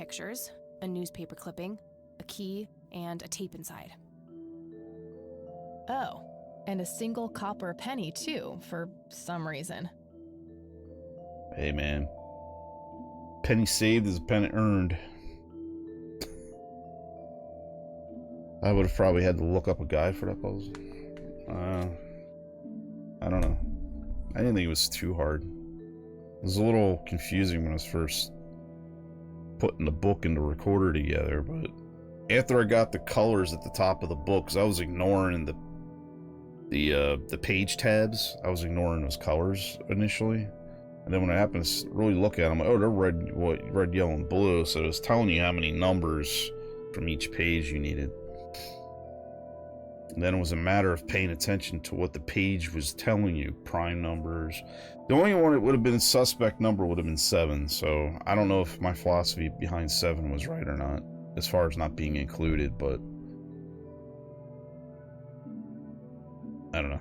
pictures, a newspaper clipping, a key, and a tape inside. Oh, and a single copper penny, too, for some reason. Hey, man. Penny saved is a penny earned. I would have probably had to look up a guide for that puzzle. I don't know. I didn't think it was too hard. It was a little confusing when I was first putting the book and the recorder together, but after I got the colors at the top of the book, because I was ignoring the page tabs, I was ignoring those colors initially. And then when I happened to really look at them, like, oh, they're red, yellow, and blue. So it was telling you how many numbers from each page you needed. And then it was a matter of paying attention to what the page was telling you. Prime numbers. The only one it would have been suspect number would have been 7. So I don't know if my philosophy behind 7 was right or not, as far as not being included, but I don't know.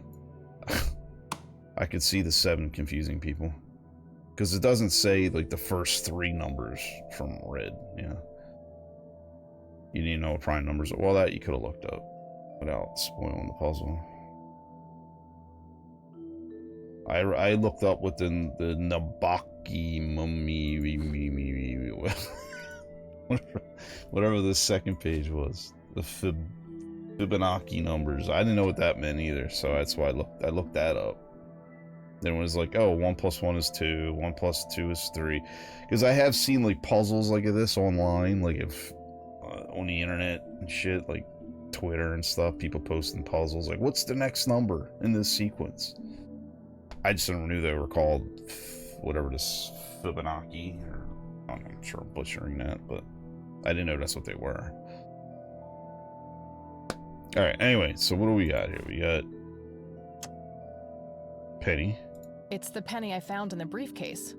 I could see the 7 confusing people. Because it doesn't say, like, the first 3 numbers from red, yeah. You need to know what prime numbers are. Well, that you could have looked up without spoiling the puzzle. I looked up what the Nabaki Mummy... whatever the second page was. The Fibonacci numbers. I didn't know what that meant either, so that's why I looked that up. Then it was like, oh, 1 + 1 is 2, 1 + 2 is 3. Because I have seen, like, puzzles like this online, like, if on the internet and shit, like Twitter and stuff, people posting puzzles, like, what's the next number in this sequence? I just never knew they were called, whatever this, Fibonacci, or, I'm sure I'm butchering that, but I didn't know that's what they were. Alright, anyway, so what do we got here? We got penny. It's the penny I found in the briefcase.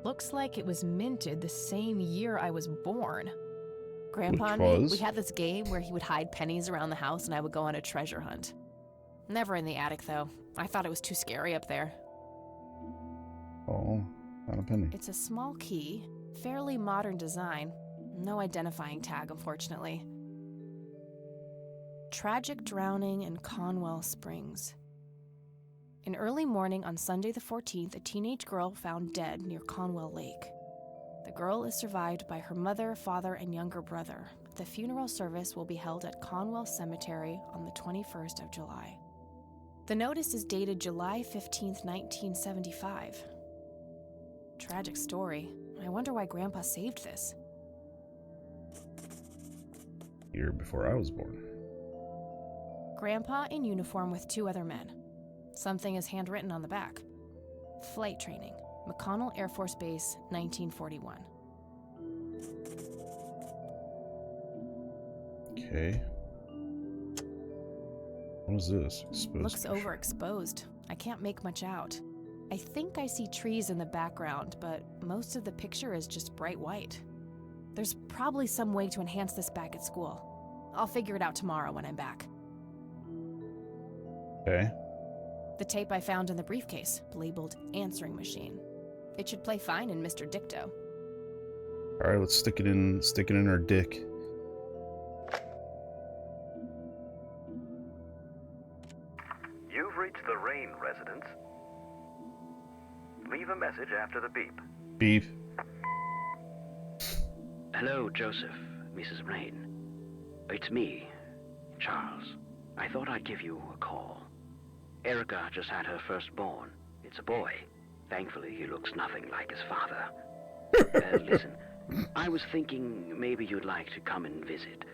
Looks like it was minted the same year I was born. Grandpa and me, we had this game where he would hide pennies around the house and I would go on a treasure hunt. Never in the attic, though. I thought it was too scary up there. Oh, not a penny. It's a small key, fairly modern design. No identifying tag, unfortunately. Tragic drowning in Conwell Springs. In early morning on Sunday the 14th, a teenage girl found dead near Conwell Lake. The girl is survived by her mother, father, and younger brother. The funeral service will be held at Conwell Cemetery on the 21st of July. The notice is dated July 15th, 1975. Tragic story. I wonder why Grandpa saved this. Year before I was born. Grandpa in uniform with 2 other men. Something is handwritten on the back. Flight training, McConnell Air Force Base, 1941. Okay. What is this? Exposed Looks picture. overexposed. I can't make much out. I think I see trees in the background, but most of the picture is just bright white. There's probably some way to enhance this back at school. I'll figure it out tomorrow when I'm back. Okay. The tape I found in the briefcase, labeled answering machine. It should play fine in Mr. Dicto. Alright, let's stick it in our dick. You've reached the Rain residence. Leave a message after the beep. Beep. Hello, Joseph, Mrs. Rain. It's me, Charles. I thought I'd give you a call. Erica just had her firstborn. It's a boy. Thankfully, he looks nothing like his father. Listen, I was thinking maybe you'd like to come and visit.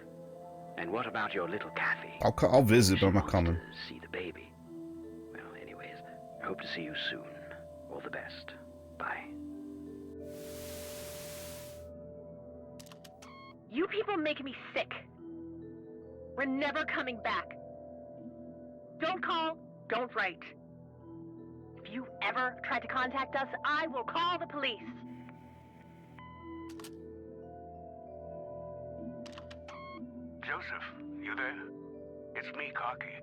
And what about your little Kathy? I'll visit, but I'm not coming. To see the baby. Well, anyways, I hope to see you soon. All the best. Bye. You people make me sick. We're never coming back. Don't call, don't write. If you ever try to contact us, I will call the police. Joseph, you there? It's me, Cocky.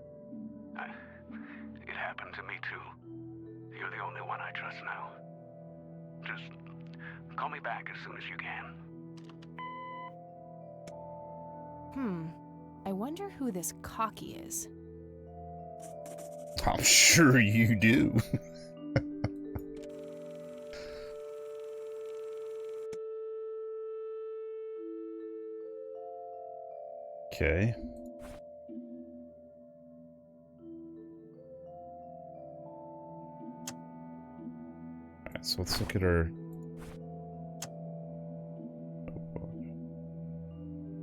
It happened to me too. You're the only one I trust now. Just call me back as soon as you can. I wonder who this Cocky is. I'm sure you do. Okay. Alright, so let's look at her.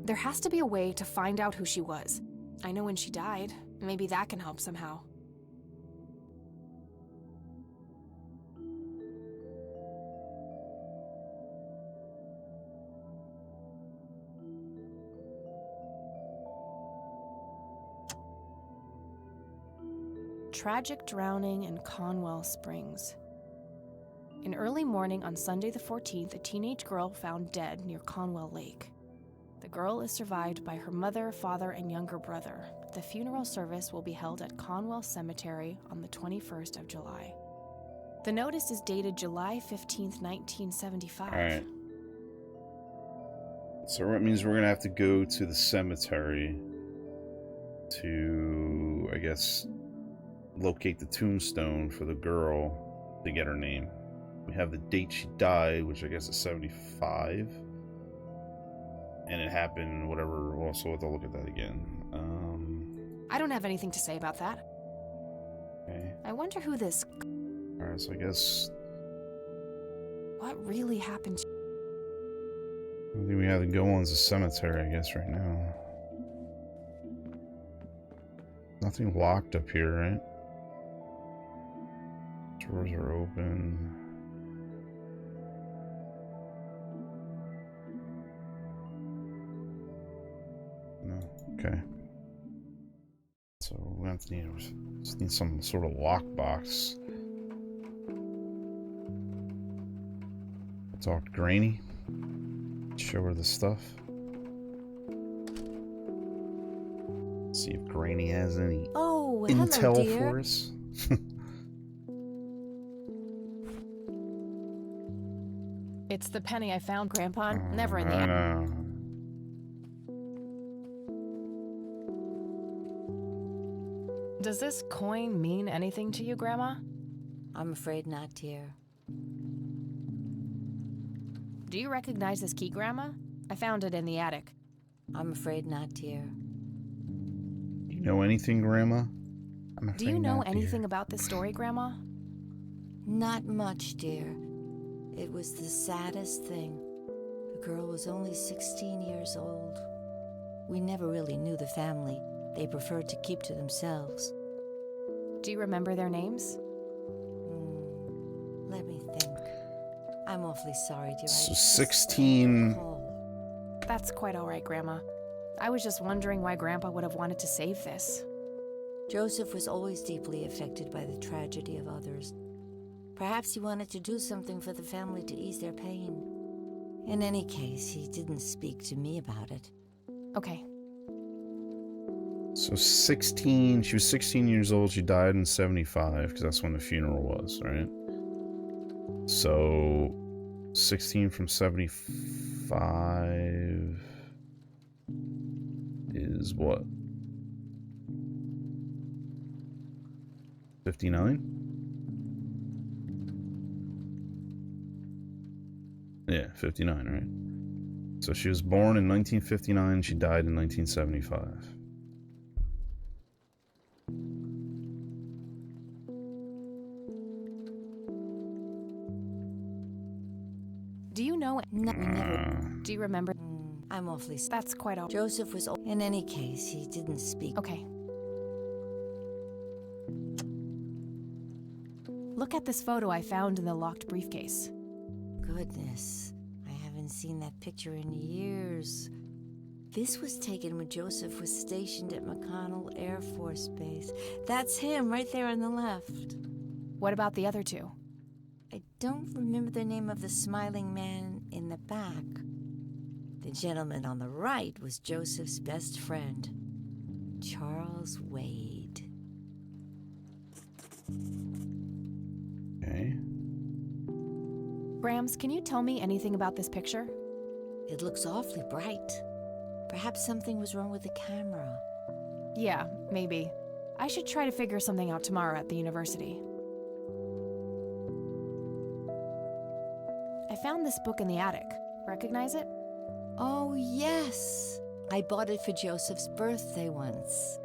There has to be a way to find out who she was. I know when she died. Maybe that can help somehow. Tragic drowning in Conwell Springs. In early morning on Sunday the 14th, a teenage girl found dead near Conwell Lake. The girl is survived by her mother, father, and younger brother. The funeral service will be held at Conwell Cemetery on the 21st of July. The notice is dated July 15th, 1975. Alright. So that means we're going to have to go to the cemetery to, I guess, locate the tombstone for the girl to get her name. We have the date she died, which I guess is 75. And it happened, whatever. Well, so we'll have to look at that again. I don't have anything to say about that. Okay. I wonder who this... Alright, so I guess... What really happened to... I think we have to go on to the cemetery, I guess, right now. Nothing locked up here, right? Doors are open. No, okay. So we have to just need some sort of lockbox. Talk to Granny. Show her the stuff. See if Granny has any intel hello, dear. for us. It's the penny I found, Grandpa. Never in the I end. know. Does this coin mean anything to you, Grandma? I'm afraid not, dear. Do you recognize this key, Grandma? I found it in the attic. I'm afraid not, dear. You know anything, Grandma? Do you know anything about this story, Grandma? Not much, dear. It was the saddest thing. The girl was only 16 years old. We never really knew the family. They preferred to keep to themselves. Do you remember their names? Let me think. I'm awfully sorry, dear. So I just 16. can't recall. That's quite all right, Grandma. I was just wondering why Grandpa would have wanted to save this. Joseph was always deeply affected by the tragedy of others. Perhaps he wanted to do something for the family to ease their pain. In any case, he didn't speak to me about it. Okay. So 16, she was 16 years old, she died in 75, because that's when the funeral was, right? So 16 from 75 is what? 59? Yeah, 59, right? So she was born in 1959, she died in 1975. Do you know... No, we never... Do you remember... I'm awfully sorry. That's quite all... Joseph was... In any case, he didn't speak. Okay. Look at this photo I found in the locked briefcase. Goodness, I haven't seen that picture in years. This was taken when Joseph was stationed at McConnell Air Force Base. That's him right there on the left. What about the other two? I don't remember the name of the smiling man in the back. The gentleman on the right was Joseph's best friend, Charles Wade. Okay. Brams, can you tell me anything about this picture? It looks awfully bright. Perhaps something was wrong with the camera. Yeah, maybe. I should try to figure something out tomorrow at the university. I found this book in the attic. Recognize it? Oh, yes. I bought it for Joseph's birthday once.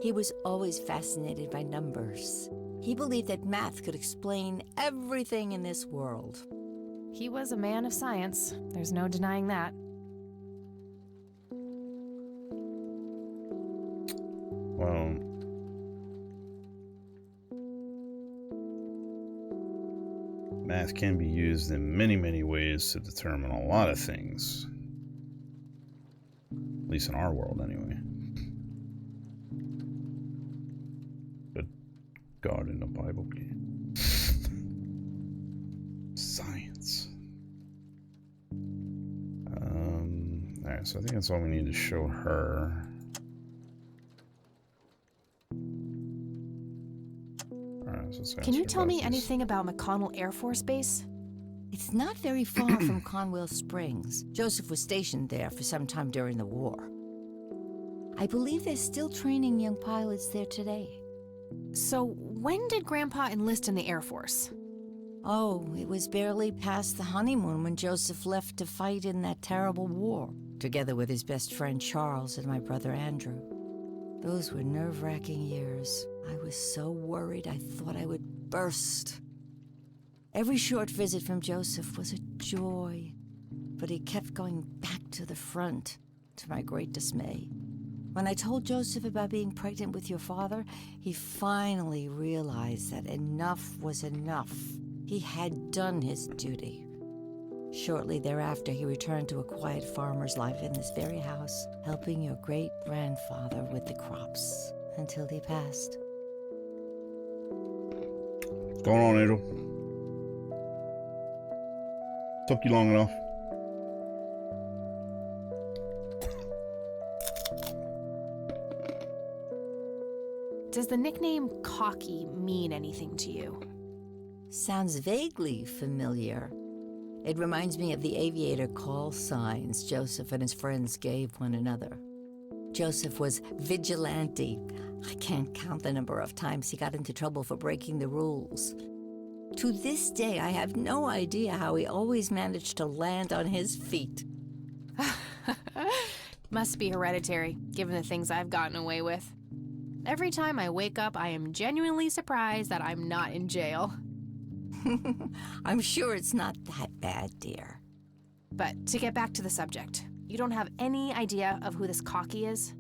He was always fascinated by numbers. He believed that math could explain everything in this world. He was a man of science. There's no denying that. Well, math can be used in many, many ways to determine a lot of things. At least in our world, anyway. Good God in the Bible game. Science. Alright, so I think that's all we need to show her. Can you tell me anything about McConnell Air Force Base? It's not very far from Conwell Springs. Joseph was stationed there for some time during the war. I believe they're still training young pilots there today. So, when did Grandpa enlist in the Air Force? Oh, it was barely past the honeymoon when Joseph left to fight in that terrible war, together with his best friend Charles and my brother Andrew. Those were nerve-wracking years. I was so worried I thought I would burst. Every short visit from Joseph was a joy, but he kept going back to the front, to my great dismay. When I told Joseph about being pregnant with your father, he finally realized that enough was enough. He had done his duty. Shortly thereafter, he returned to a quiet farmer's life in this very house, helping your great-grandfather with the crops until he passed. What's going on, Angel? Took you long enough. Does the nickname Cocky mean anything to you? Sounds vaguely familiar. It reminds me of the aviator call signs Joseph and his friends gave one another. Joseph was vigilante. I can't count the number of times he got into trouble for breaking the rules. To this day, I have no idea how he always managed to land on his feet. Must be hereditary, given the things I've gotten away with. Every time I wake up, I am genuinely surprised that I'm not in jail. I'm sure it's not that bad, dear. But to get back to the subject, you don't have any idea of who this Cocky is?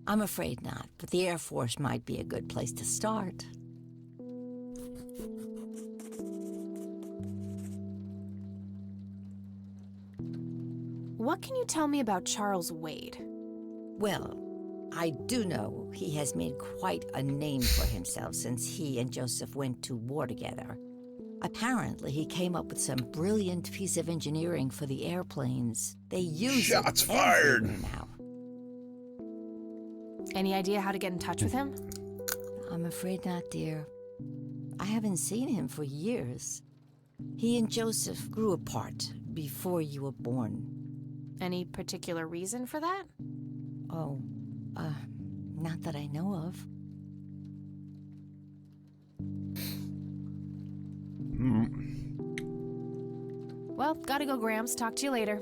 I'm afraid not, but the Air Force might be a good place to start. What can you tell me about Charles Wade? Well, I do know he has made quite a name for himself since he and Joseph went to war together. Apparently, he came up with some brilliant piece of engineering for the airplanes. They use Shots it fired everywhere now. Any idea how to get in touch with him? I'm afraid not, dear. I haven't seen him for years. He and Joseph grew apart before you were born. Any particular reason for that? Oh, not that I know of. Well, gotta go, Gramps. Talk to you later.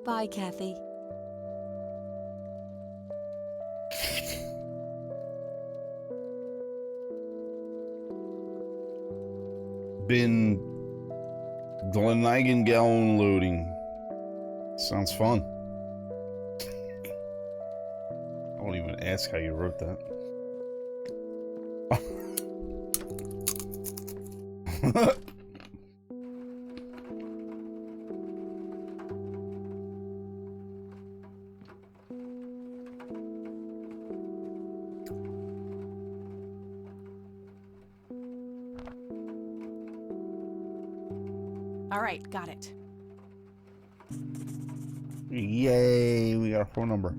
Bye, Kathy. Been Gleneigan gallon loading. Sounds fun. I won't even ask how you wrote that. All right, got it. Yay, we got a phone number.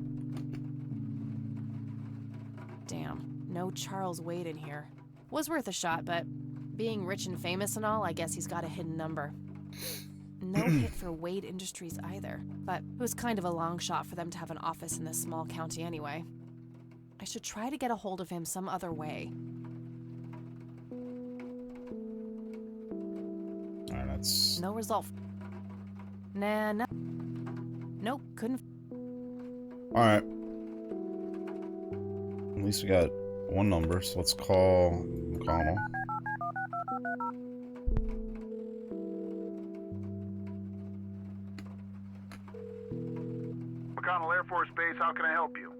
Damn, no Charles Wade in here. Was worth a shot, but being rich and famous and all, I guess he's got a hidden number. no hit for Wade Industries either, but it was kind of a long shot for them to have an office in this small county anyway. I should try to get a hold of him some other way. Alright, that's... No result. Nah, no. Nope, couldn't. Alright. At least we got one number, so let's call McConnell. McConnell Air Force Base, how can I help you?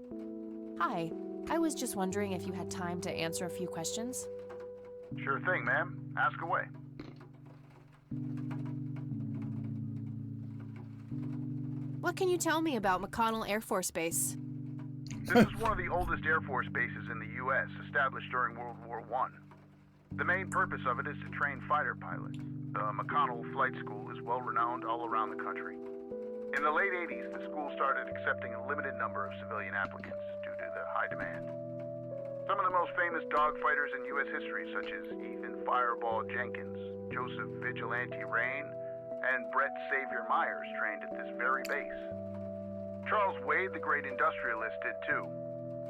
Hi, I was just wondering if you had time to answer a few questions. Sure thing, ma'am. Ask away. What can you tell me about McConnell Air Force Base? This is one of the oldest Air Force bases in the U.S., established during World War I. The main purpose of it is to train fighter pilots. The McConnell Flight School is well-renowned all around the country. In the late 80s, the school started accepting a limited number of civilian applicants due to the high demand. Some of the most famous dogfighters in U.S. history, such as Ethan Fireball Jenkins, Joseph Vigilante Rain, and Brett Savior Myers trained at this very base. Charles Wade, the great industrialist, did too.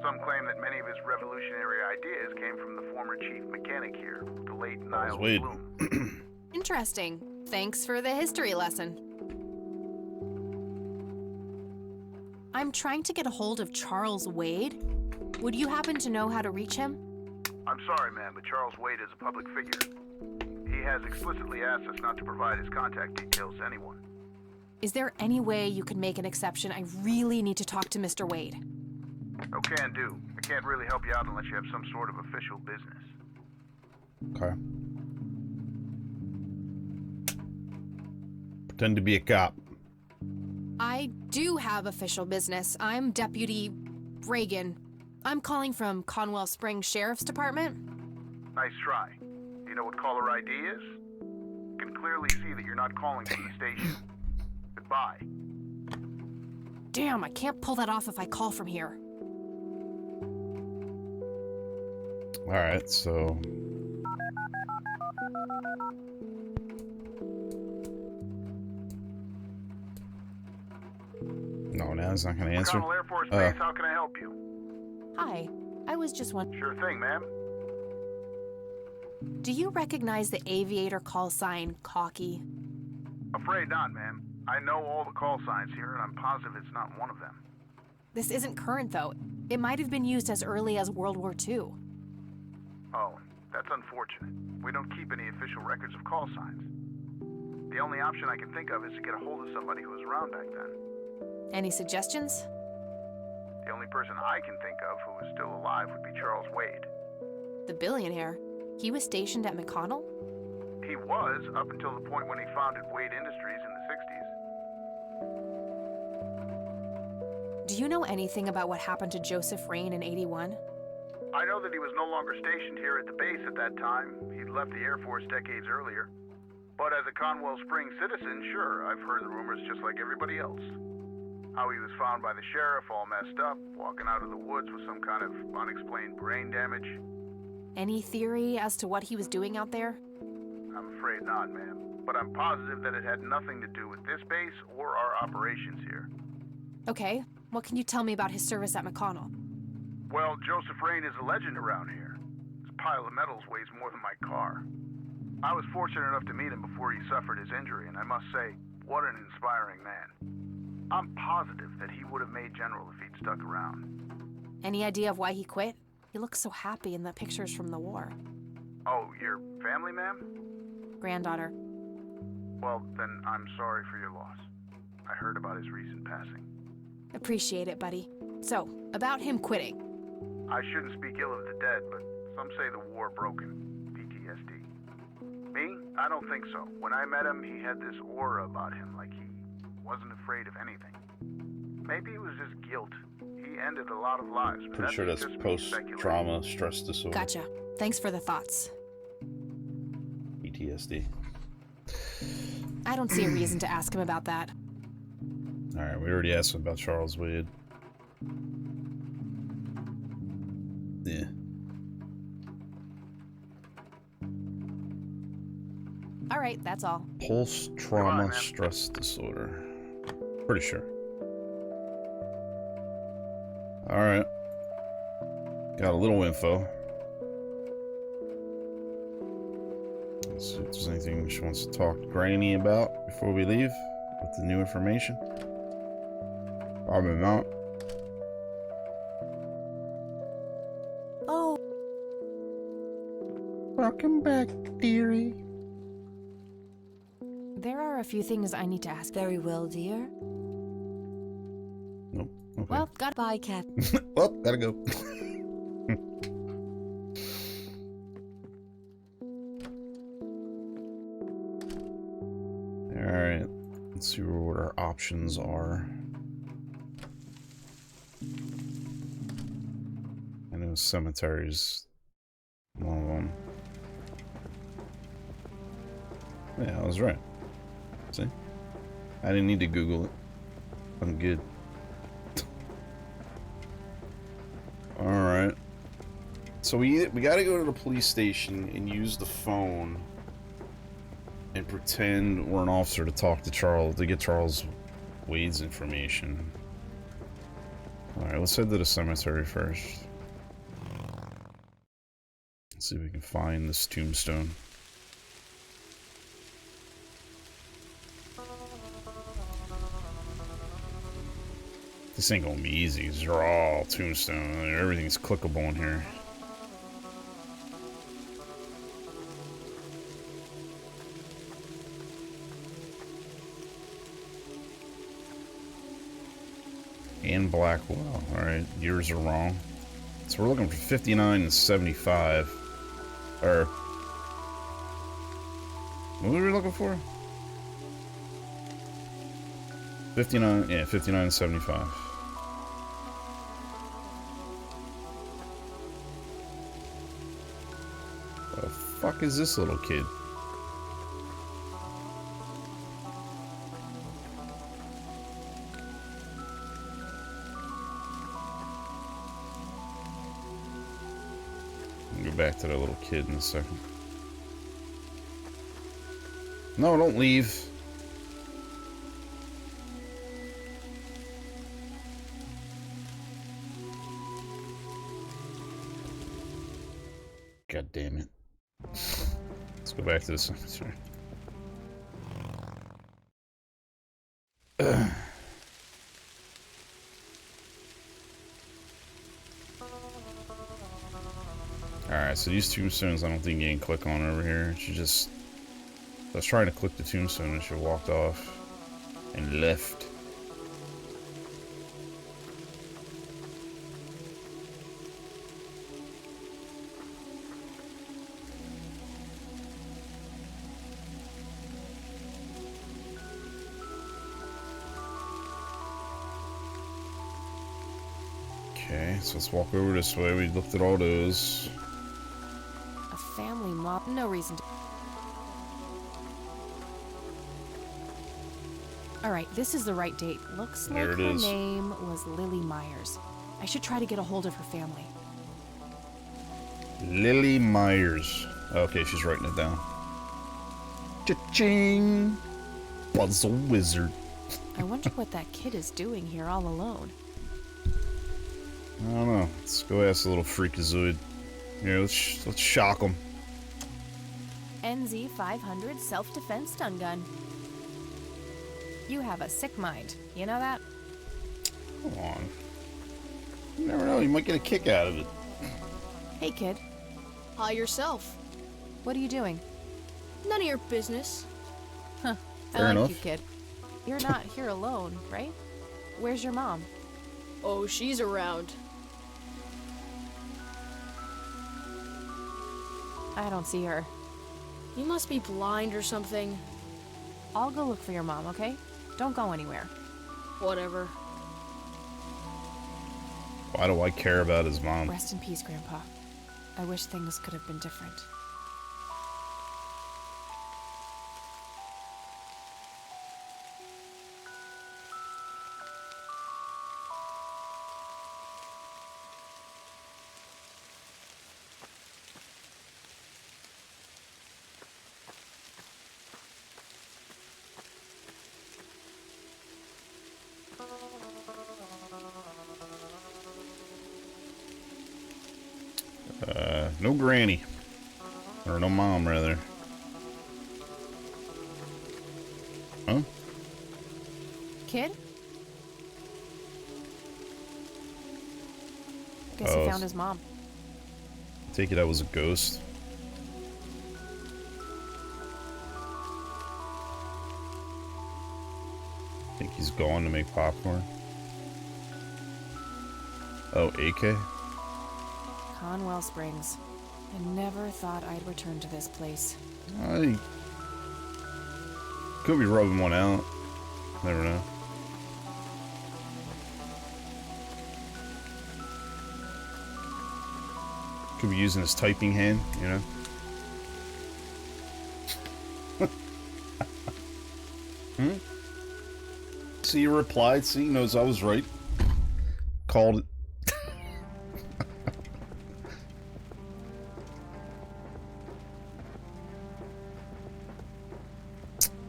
Some claim that many of his revolutionary ideas came from the former chief mechanic here, the late Niles Wade. Bloom. Interesting. Thanks for the history lesson. I'm trying to get a hold of Charles Wade. Would you happen to know how to reach him? I'm sorry, ma'am, but Charles Wade is a public figure. He has explicitly asked us not to provide his contact details to anyone. Is there any way you could make an exception? I really need to talk to Mr. Wade. Oh, can do. I can't really help you out unless you have some sort of official business. Okay. Pretend to be a cop. I do have official business. I'm Deputy Reagan. I'm calling from Conwell Springs Sheriff's Department. Nice try. Do you know what caller ID is? You can clearly see that you're not calling from the station. Goodbye. Damn, I can't pull that off if I call from here. Alright, so... No, now he's not gonna answer. McConnell Air Force Base, how can I help you? Hi, I was just wondering, Sure thing, ma'am. do you recognize the aviator call sign, Cocky? Afraid not, ma'am. I know all the call signs here, and I'm positive it's not one of them. This isn't current, though. It might have been used as early as World War II. Oh, that's unfortunate. We don't keep any official records of call signs. The only option I can think of is to get a hold of somebody who was around back then. Any suggestions? The only person I can think of who is still alive would be Charles Wade. The billionaire. He was stationed at McConnell? He was, up until the point when he founded Wade Industries in the 60s. Do you know anything about what happened to Joseph Rain in '81? I know that he was no longer stationed here at the base at that time. He'd left the Air Force decades earlier. But as a Conwell Springs citizen, sure, I've heard the rumors just like everybody else. How he was found by the sheriff all messed up, walking out of the woods with some kind of unexplained brain damage. Any theory as to what he was doing out there? I'm afraid not, ma'am. But I'm positive that it had nothing to do with this base or our operations here. Okay, what can you tell me about his service at McConnell? Well, Joseph Rain is a legend around here. His pile of metals weighs more than my car. I was fortunate enough to meet him before he suffered his injury, and I must say, what an inspiring man. I'm positive that he would have made general if he'd stuck around. Any idea of why he quit? He looks so happy in the pictures from the war. Oh, your family, ma'am? Granddaughter. Well, then I'm sorry for your loss. I heard about his recent passing. Appreciate it, buddy. So, about him quitting. I shouldn't speak ill of the dead, but some say the war broke him. PTSD. Me? I don't think so. When I met him, he had this aura about him, like he wasn't afraid of anything. Maybe it was just guilt. He ended a lot of lives. But Pretty sure that's just me post-trauma stress disorder. Gotcha. Thanks for the thoughts. PTSD. I don't see a reason to ask him about that. Alright, we already asked him about Charles Wade. Yeah. All right, that's all. Post-trauma man. stress disorder. Pretty sure. Alright. Got a little info. Let's see if there's anything she wants to talk to Granny about before we leave with the new information. Probably not. Oh, Welcome back, dearie. There are a few things I need to ask. very well, dear. Nope. Okay. Well, got Bye, Cat. Well, gotta go. Alright. Let's see what our options are. I know cemeteries. One of them. Yeah, I was right. See? I didn't need to Google it. I'm good. Alright. So we gotta go to the police station and use the phone and pretend we're an officer to talk to Charles, to get Charles Wade's information. Alright, let's head to the cemetery first. Let's see if we can find this tombstone. This ain't gonna be easy. These are all tombstone. Everything's clickable in here. And Blackwell. Alright, yours are wrong. So we're looking for 59 and 75. Or... what were we looking for? 59, yeah, 59 and 75. The fuck is this little kid? I'll go back to that little kid in a second. No, don't leave. God damn it. Let's go back to the cemetery. Alright, so these tombstones I don't think you can click on over here. She just... I was trying to click the tombstone and she walked off and left. Okay, so let's walk over this way. We looked at all those. A family mob. No reason to. All right, this is the right date. Looks like There it her is. name was Lily Myers. I should try to get a hold of her family. Lily Myers. Okay, she's writing it down. Cha-ching! Puzzle wizard. I wonder what that kid is doing here all alone. I don't know. Let's go ask the little freakazoid. Here, let's shock him. NZ 500 self-defense stun gun. You have a sick mind. You know that? Come on. You never know. You might get a kick out of it. Hey, kid. Hi yourself. What are you doing? None of your business. Huh. I Fair like enough. you, kid. You're not here alone, right? Where's your mom? Oh, she's around. I don't see her. You must be blind or something. I'll go look for your mom, okay? Don't go anywhere. Whatever. Why do I care about his mom? Rest in peace, Grandpa. I wish things could have been different. No granny. Or no mom, rather. Huh? Kid? Guess Oh, he found his mom. Take it I was a ghost. Think he's going to make popcorn. Oh, AK? Conwell Springs. I never thought I'd return to this place. I could be rubbing one out. Never know. Could be using his typing hand, you know? Hmm? See, you replied. See, he knows I was right. Called it.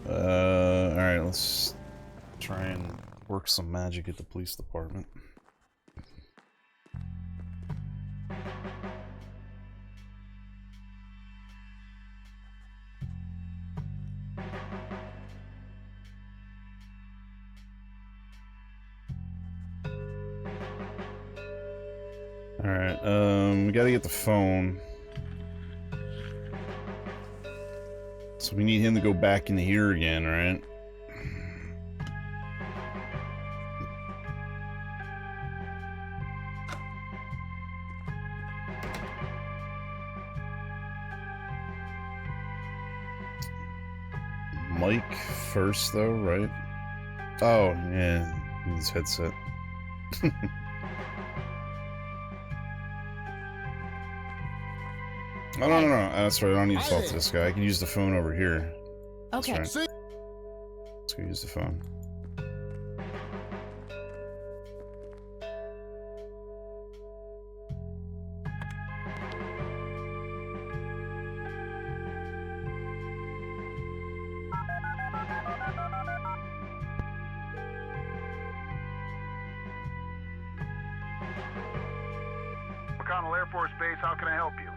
Alright, let's try and work some magic at the police department. Alright, we gotta get the phone. So we need him to go back into here again, right? Mike first, though, right? Oh, yeah, his headset. Oh, no, that's right. I don't need to talk to this guy. I can use the phone over here. Okay. That's right. Let's go use the phone. McConnell Air Force Base, how can I help you?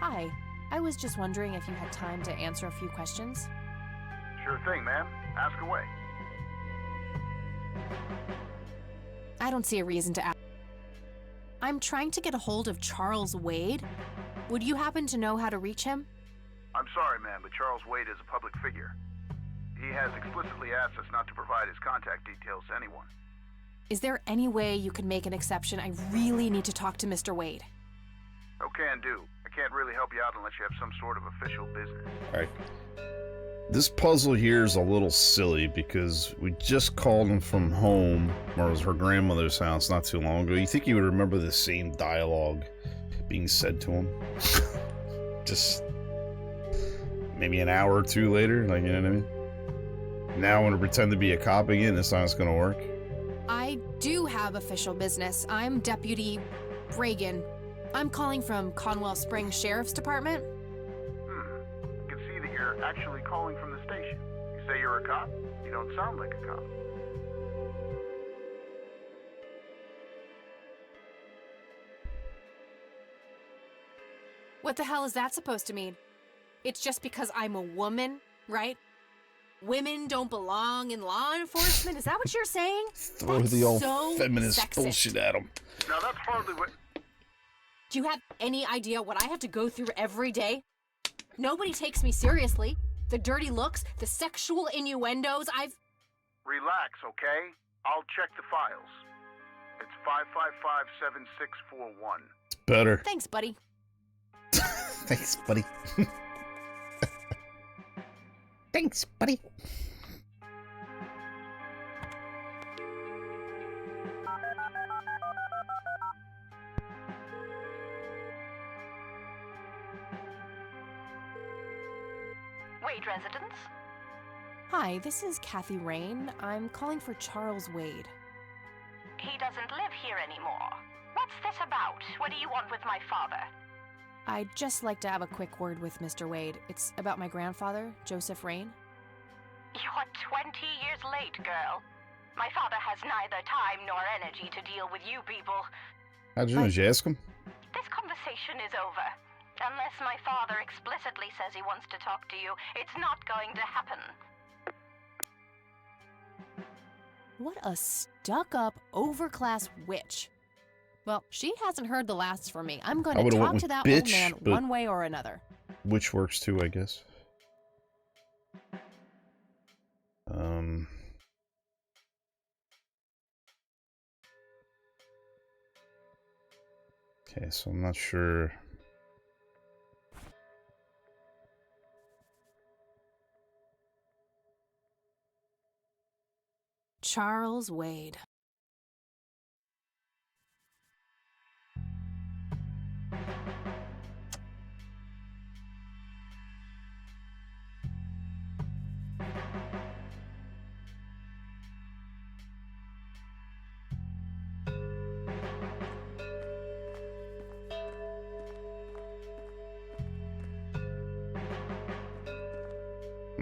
Hi. I was just wondering if you had time to answer a few questions. Sure thing, ma'am. Ask away. I don't see a reason to ask. I'm trying to get a hold of Charles Wade. Would you happen to know how to reach him? I'm sorry, ma'am, but Charles Wade is a public figure. He has explicitly asked us not to provide his contact details to anyone. Is there any way you could make an exception? I really need to talk to Mr. Wade. Oh, can do. I can't really help you out unless you have some sort of official business. Alright. This puzzle here is a little silly because we just called him from home, or it was her grandmother's house not too long ago. You think you would remember the same dialogue being said to him? Just maybe an hour or two later, like, you know what I mean? Now I want to pretend to be a cop again. This time's gonna work. I do have official business. I'm Deputy Reagan. I'm calling from Conwell Springs Sheriff's Department. I can see that you're actually calling from the station. You say you're a cop? You don't sound like a cop. What the hell is that supposed to mean? It's just because I'm a woman, right? Women don't belong in law enforcement? Is that what you're saying? Throw That's the old so feminist sexist. bullshit at him. Now that's hardly what... Do you have any idea what I have to go through every day? Nobody takes me seriously. The dirty looks, the sexual innuendos, Relax, okay? I'll check the files. It's 555-7641. It's better. Thanks, buddy. Thanks, buddy. Thanks, buddy. Wade residence? Hi, this is Kathyrain. I'm calling for Charles Wade. He doesn't live here anymore. What's this about? What do you want with my father? I'd just like to have a quick word with Mr. Wade. It's about my grandfather, Joseph Rain. You're 20 years late, girl. My father has neither time nor energy to deal with you people. How'd you know? Did you ask him? This This conversation is over. Unless my father explicitly says he wants to talk to you, it's not going to happen. What a stuck-up, overclass witch. Well, she hasn't heard the last from me. I'm going to talk to that old man one way or another. Which works too, I guess. Okay, so I'm not sure. Charles Wade.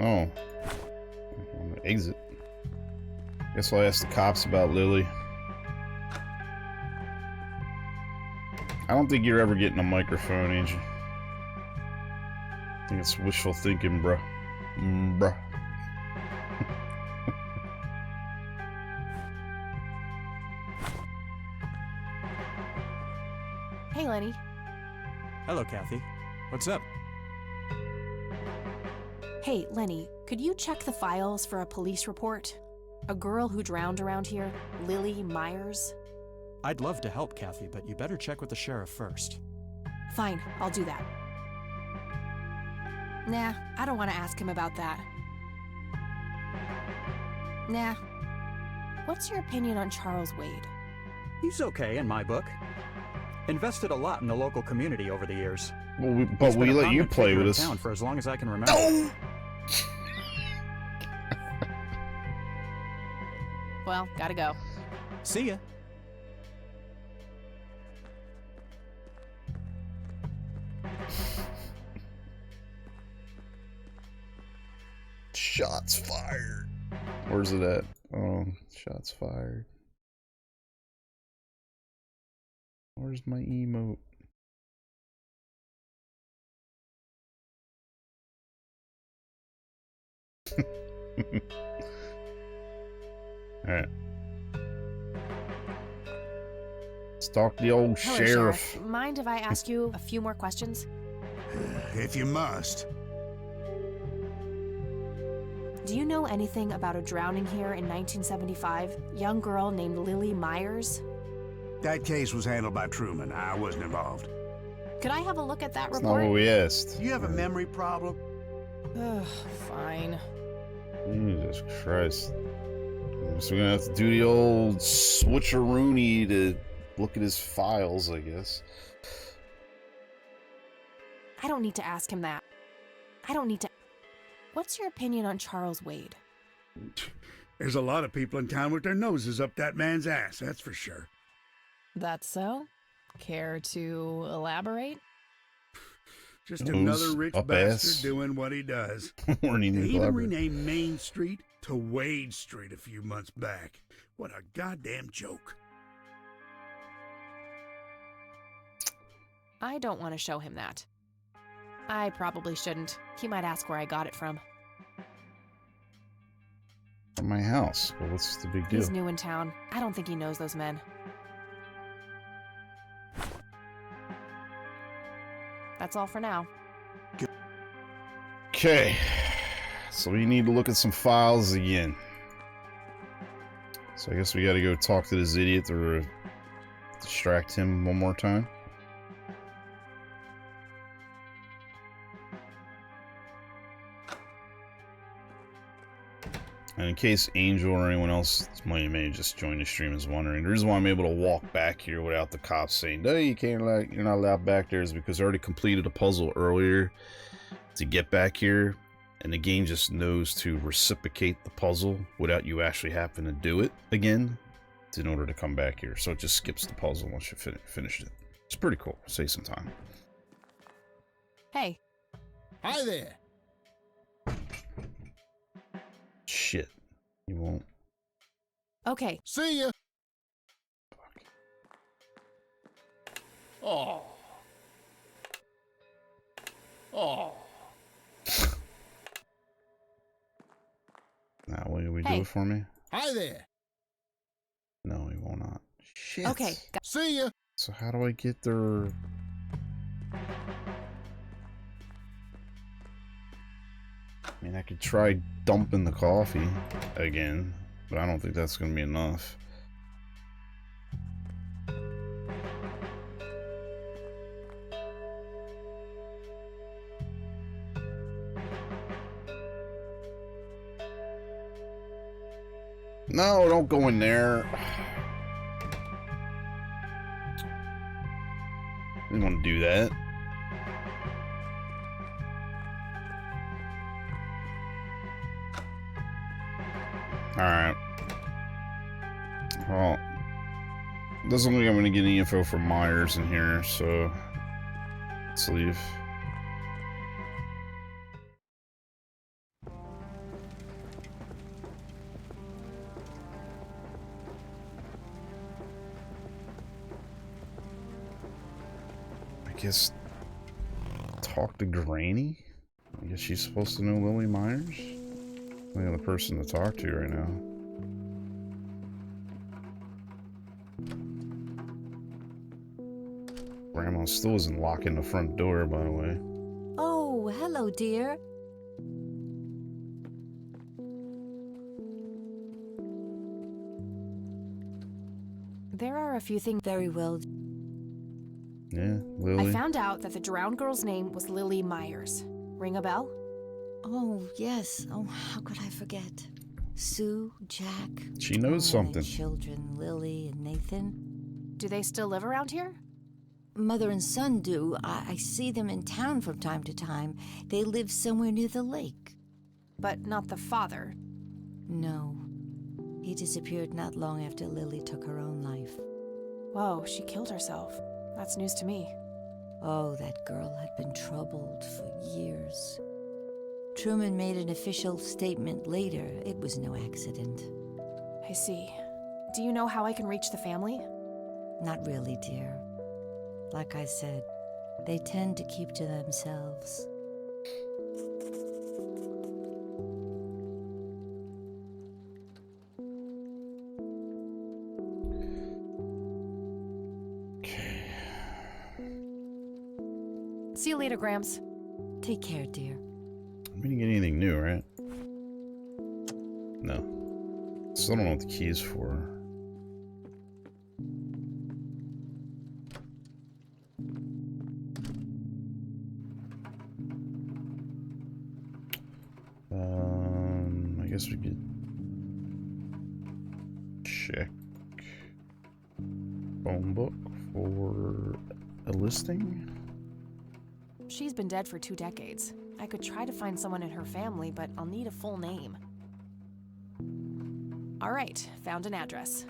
Oh. I'm gonna exit. Guess I'll ask the cops about Lily. I don't think you're ever getting a microphone, Angel. I think it's wishful thinking, bruh. Bruh. Hey, Lenny. Hello, Kathy. What's up? Hey, Lenny, could you check the files for a police report? A girl who drowned around here, Lily Myers? I'd love to help, Kathy, but you better check with the sheriff first. Fine, I'll do that. Nah, I don't want to ask him about that. Nah. What's your opinion on Charles Wade? He's okay in my book. Invested a lot in the local community over the years. Well, but we let you play with us. Town for as long as I can remember. No! Well, gotta go. See ya. Shots fired. Where's it at? Oh, shots fired. Where's my emote? Alright. Let's talk to the old Hello, sheriff. Mind if I ask you a few more questions? If you must. Do you know anything about a drowning here in 1975? Young girl named Lily Myers? That case was handled by Truman. I wasn't involved. Could I have a look at that That's report? not what we asked. You have a memory problem? Ugh, fine. Jesus Christ. So we're gonna have to do the old switcheroony to look at his files, I guess. I don't need to ask him that. I don't need to... What's your opinion on Charles Wade? There's a lot of people in town with their noses up that man's ass, that's for sure. That's so? Care to elaborate? Just Nose another rich up bastard ass. doing what he does. Warning They to even elaborate. renamed Main Street to Wade Street a few months back. What a goddamn joke. I don't want to show him that. I probably shouldn't. He might ask where I got it from. From my house. But what's the big deal? He's new in town. I don't think he knows those men. That's all for now. Okay. So we need to look at some files again. So I guess we gotta go talk to this idiot to distract him one more time. And in case Angel or anyone else may just join the stream is wondering, the reason why I'm able to walk back here without the cops saying, no, you can't, you're not allowed back there, is because I already completed a puzzle earlier to get back here, and the game just knows to reciprocate the puzzle without you actually having to do it again in order to come back here. So it just skips the puzzle once you finished it. It's pretty cool. Save some time. Hey. Hi there. Shit. You won't. Okay. See ya. Oh. Oh. Now, will we do Hey. it for me? Hi there. No, he will not. Shit. Okay. See ya. So how do I get their... I mean, I could try dumping the coffee again, but I don't think that's going to be enough. No, don't go in there. Didn't want to do that. Alright. Well, doesn't look like I'm going to get any info from Myers in here, so let's leave. I guess talk to Granny? I guess she's supposed to know Lily Myers? I'm the only person to talk to right now. Grandma still isn't locking the front door, by the way. Oh, hello, dear. There are a few things. Very well. Yeah, Lily. I found out that the drowned girl's name was Lily Myers. Ring a bell? Oh, yes. Oh, how could I forget? Sue, Jack. She knows something. And children, Lily and Nathan. Do they still live around here? Mother and son do. I see them in town from time to time. They live somewhere near the lake. But not the father. No. He disappeared not long after Lily took her own life. Whoa, she killed herself. That's news to me. Oh, that girl had been troubled for years. Truman made an official statement later. It was no accident. I see. Do you know how I can reach the family? Not really, dear. Like I said, they tend to keep to themselves. See you later, Gramps. Take care, dear. We didn't get anything new, right? No. Still don't know what the key is for. I guess we could check phone book for a listing. She's been dead for 2 decades. I could try to find someone in her family, but I'll need a full name. All right, found an address.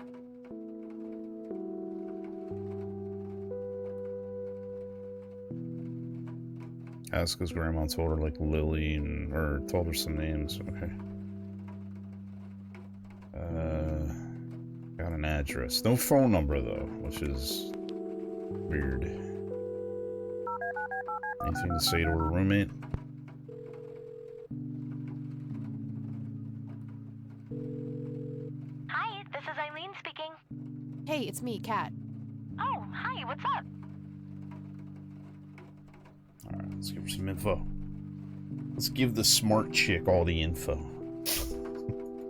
That's because Grandma told her like Lily or told her some names. Okay. Got an address. No phone number though, which is weird. Anything to say to her roommate? Hi, this is Eileen speaking. Hey, it's me, Kat. Oh, hi, what's up? Alright, let's give her some info. Let's give the smart chick all the info.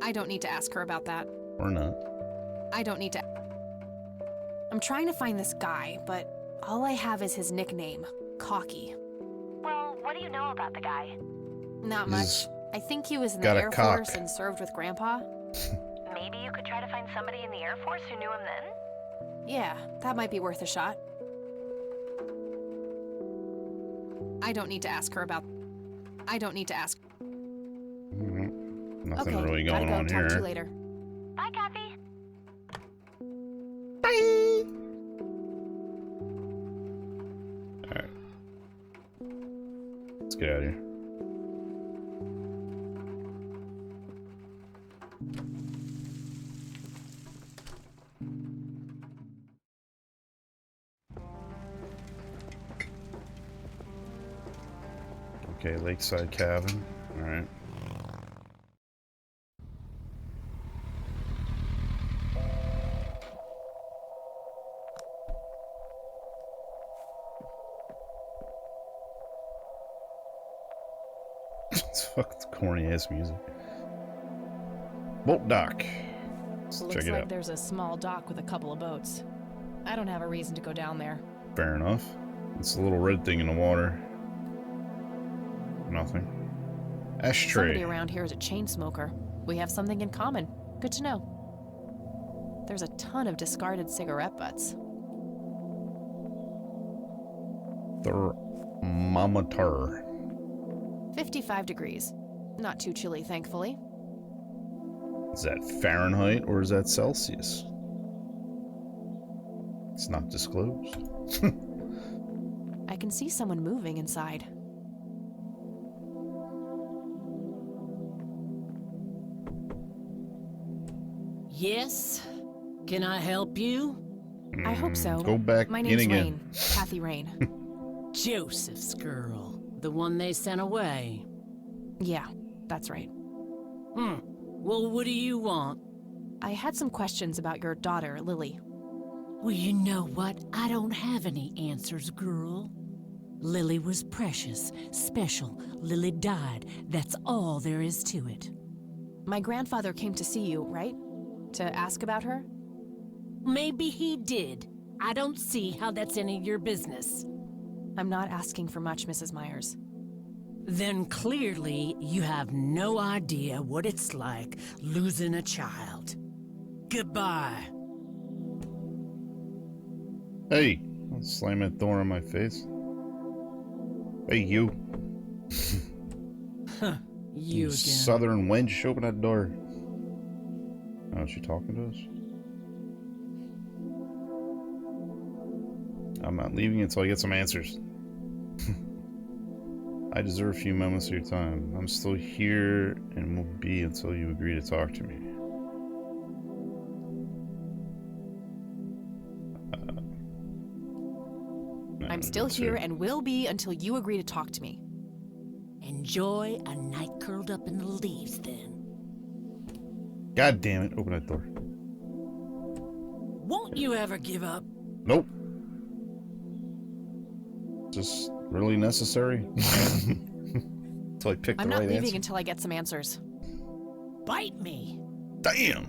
I don't need to ask her about that. Or not. I don't need to. I'm trying to find this guy, but all I have is his nickname, Cocky. Well, what do you know about the guy? Not He's much. I think he was in the got a Air cock. Force and served with Grandpa. Maybe you could try to find somebody in the Air Force who knew him then? Yeah, that might be worth a shot. I don't need to ask her about. I don't need to ask. Nothing okay, really gotta going go. on Talk here. to you later. Bye, Kathy. Bye. Alright. Let's get out of here. Okay, lakeside cabin. Alright. It's fucking corny ass music. Boat dock. Let's Looks check it like out. there's a small dock with a couple of boats. I don't have a reason to go down there. Fair enough. It's a little red thing in the water. Nothing. Ashtray. Somebody around here is a chain smoker. We have something in common. Good to know. There's a ton of discarded cigarette butts. Thermometer. 55 degrees. Not too chilly, thankfully. Is that Fahrenheit or is that Celsius? It's not disclosed. I can see someone moving inside. Yes? Can I help you? I hope so. Go back My in name's again. Rain. Kathyrain. Joseph's girl. The one they sent away. Yeah, that's right. Well, what do you want? I had some questions about your daughter, Lily. Well, you know what? I don't have any answers, girl. Lily was precious, special. Lily died. That's all there is to it. My grandfather came to see you, right? To ask about her? Maybe he did. I don't see how that's any of your business. I'm not asking for much, Mrs. Myers. Then clearly you have no idea what it's like losing a child. Goodbye. Hey, don't slam that door in my face. Hey, you. You again. Southern wench, open that door. Oh, is she talking to us? I'm not leaving until I get some answers. I deserve a few moments of your time. I'm still here and will be until you agree to talk to me. I'm still here and will be until you agree to talk to me. Enjoy a night curled up in the leaves, then. God damn it, open that door. Won't you ever give up? Nope. Just really necessary? Until I pick the I'm not right leaving answer. until I get some answers. Bite me. Damn!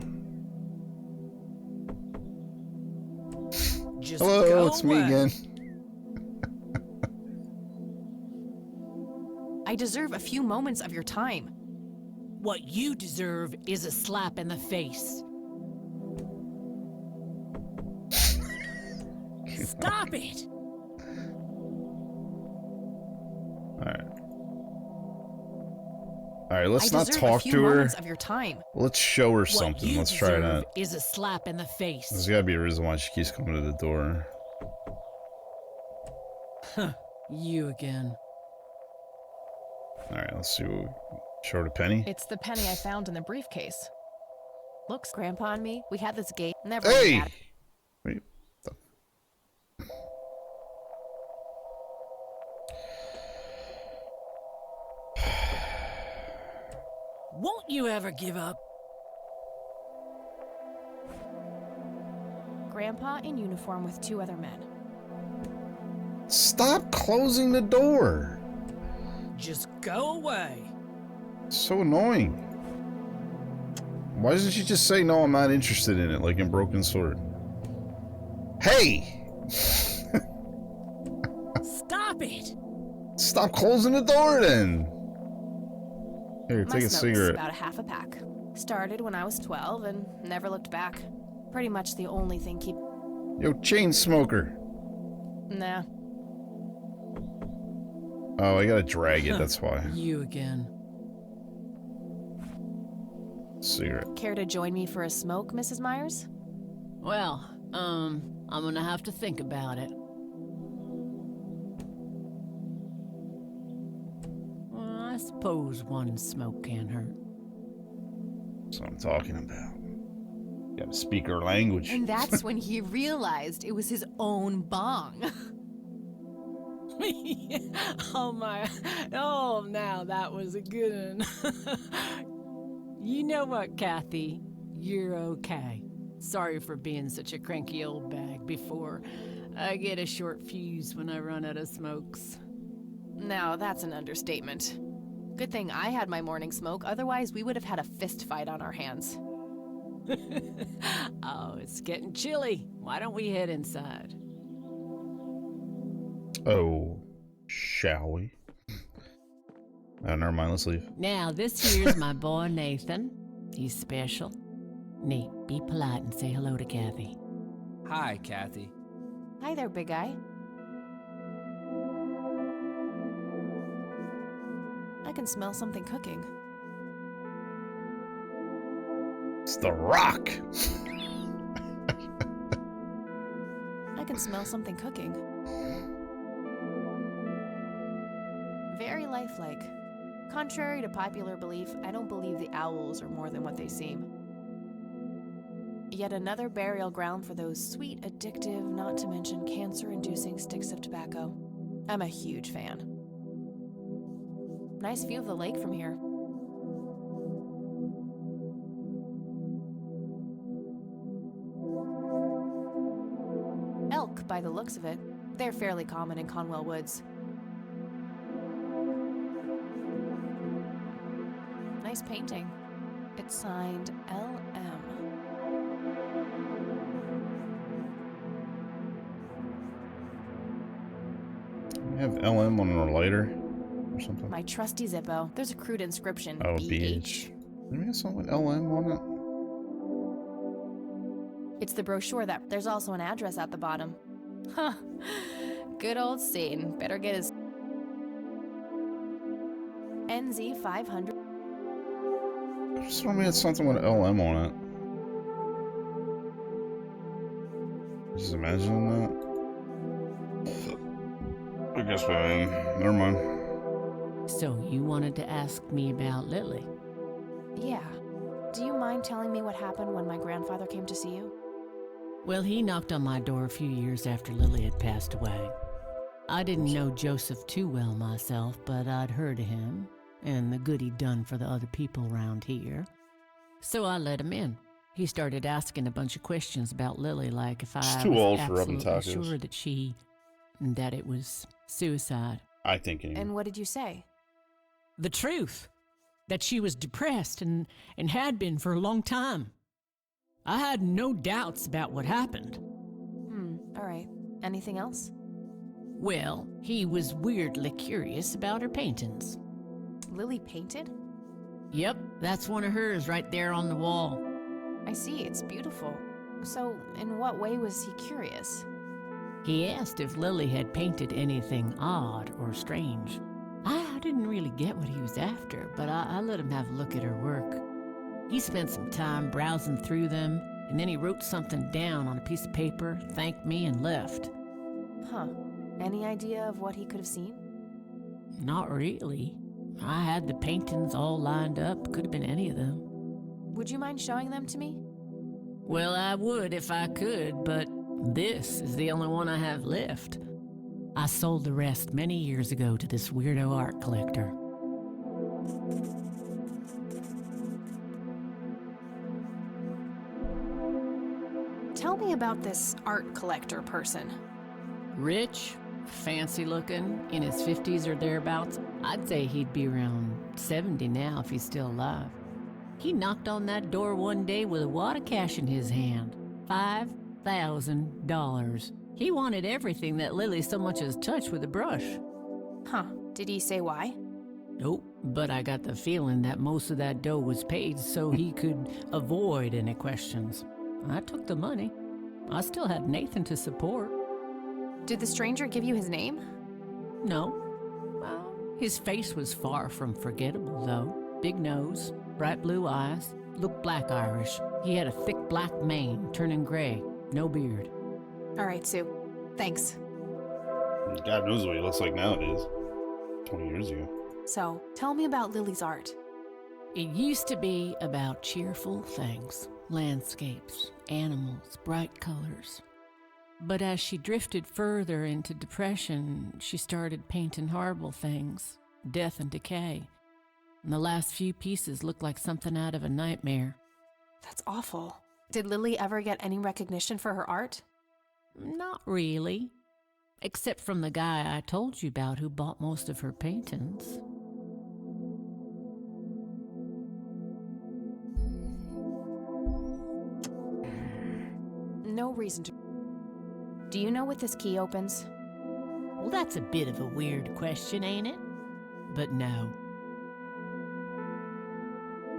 Just Hello, go it's away. me again. I deserve a few moments of your time. What you deserve is a slap in the face. Stop it! Alright, let's I not deserve talk a few to her. moments of your time. Let's show her What something. you Let's try deserve that. is a slap in the face. There's gotta be a reason why she keeps coming to the door. You again. Alright, let's see what show her the penny. It's the penny I found in the briefcase. Looks, Grandpa and me, we had this game. Never Hey! had it. Wait. Won't you ever give up? Grandpa in uniform with two other men. Stop closing the door! Just go away. It's so annoying. Why doesn't she just say, no, I'm not interested in it, like in Broken Sword? Hey! Stop it! Stop closing the door then! Here, My take a smoke's cigarette. about a half a pack. Started when I was 12 and never looked back. Pretty much the only thing keep... Yo, chain smoker! Nah. Oh, I gotta drag it, that's why. You again. Cigarette. Care to join me for a smoke, Mrs. Myers? Well, I'm gonna have to think about it. Well, I suppose one smoke can't hurt. That's what I'm talking about. Gotta speak her language. And that's when he realized it was his own bong. Oh my, oh now that was a good one. You know what, Kathy? You're okay. Sorry for being such a cranky old bag before. I get a short fuse when I run out of smokes. Now, that's an understatement. Good thing I had my morning smoke, otherwise we would have had a fist fight on our hands. Oh, it's getting chilly. Why don't we head inside? Oh, shall we? Never mind, let's leave. Now, this here's my boy Nathan. He's special. Nate, be polite and say hello to Kathy. Hi, Kathy. Hi there, big guy. I can smell something cooking. It's the Rock! I can smell something cooking. Very lifelike. Contrary to popular belief, I don't believe the owls are more than what they seem. Yet another burial ground for those sweet, addictive, not to mention cancer-inducing sticks of tobacco. I'm a huge fan. Nice view of the lake from here. Elk, by the looks of it. They're fairly common in Conwell Woods. Nice painting. It's signed LM. We have LM on our lighter or something. My trusty Zippo. There's a crude inscription. Oh, BH. Did we have something with LM on it? It's the brochure that there's also an address at the bottom. Huh. Good old Satan. Better get his NZ 500. Just told me it's something with LM on it. Just imagine that. I guess never mind. So you wanted to ask me about Lily? Yeah. Do you mind telling me what happened when my grandfather came to see you? Well, he knocked on my door a few years after Lily had passed away. I didn't know Joseph too well myself, but I'd heard of him and the good he'd done for the other people around here. So I let him in. He started asking a bunch of questions about Lily, like if I was absolutely sure that it was suicide. I think anyway. And what did you say? The truth. That she was depressed and had been for a long time. I had no doubts about what happened. All right. Anything else? Well, he was weirdly curious about her paintings. Lily painted? Yep, that's one of hers right there on the wall. I see, it's beautiful. So, in what way was he curious? He asked if Lily had painted anything odd or strange. I didn't really get what he was after, but I let him have a look at her work. He spent some time browsing through them, and then he wrote something down on a piece of paper, thanked me, and left. Huh. Any idea of what he could have seen? Not really. I had the paintings all lined up. Could have been any of them. Would you mind showing them to me? Well, I would if I could, but this is the only one I have left. I sold the rest many years ago to this weirdo art collector. Tell me about this art collector person. Rich, fancy looking, in his 50s or thereabouts. I'd say he'd be around 70 now if he's still alive. He knocked on that door one day with a wad of cash in his hand. $5,000. He wanted everything that Lily so much as touched with a brush. Huh. Did he say why? Nope, but I got the feeling that most of that dough was paid so he could avoid any questions. I took the money. I still had Nathan to support. Did the stranger give you his name? No. Well, his face was far from forgettable, though. Big nose, bright blue eyes, looked black Irish. He had a thick black mane, turning gray, no beard. All right, Sue. Thanks. God knows what he looks like nowadays. 20 years ago. So, tell me about Lily's art. It used to be about cheerful things. Landscapes, animals, bright colors. But as she drifted further into depression, she started painting horrible things, death and decay. And the last few pieces looked like something out of a nightmare. That's awful. Did Lily ever get any recognition for her art? Not really. Except from the guy I told you about who bought most of her paintings. No reason to... Do you know what this key opens? Well, that's a bit of a weird question, ain't it? But no.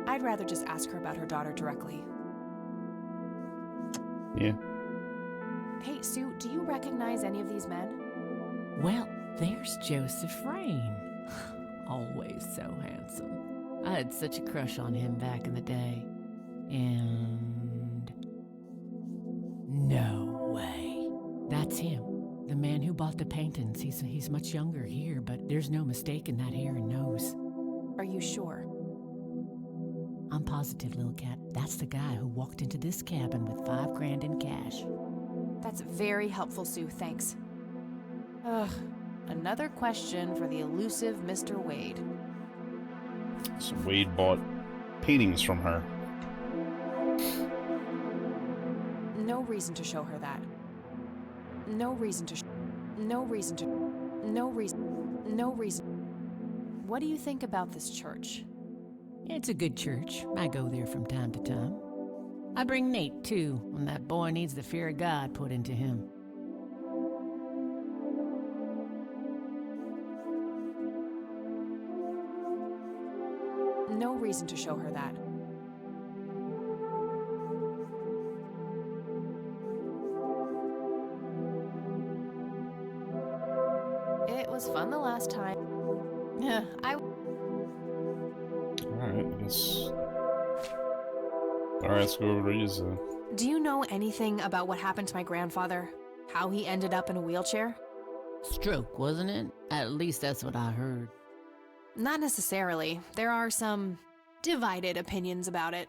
I'd rather just ask her about her daughter directly. Yeah. Hey, Sue, do you recognize any of these men? Well, there's Joseph Rain. Always so handsome. I had such a crush on him back in the day. And... no way. That's him. The man who bought the paintings. He's much younger here, but there's no mistaking that hair and nose. Are you sure? I'm positive, little cat. That's the guy who walked into this cabin with $5,000 in cash. That's very helpful, Sue. Thanks. Ugh. Another question for the elusive Mr. Wade. So Wade bought paintings from her. No reason to show her that. No reason. What do you think about this church? It's a good church. I go there from time to time. I bring Nate, too, when that boy needs the fear of God put into him. No reason to show her that. It was fun the last time. Yeah, Alright, I guess. Alright, let's go over to his. Do you know anything about what happened to my grandfather? How he ended up in a wheelchair? Stroke, wasn't it? At least that's what I heard. Not necessarily. There are some divided opinions about it.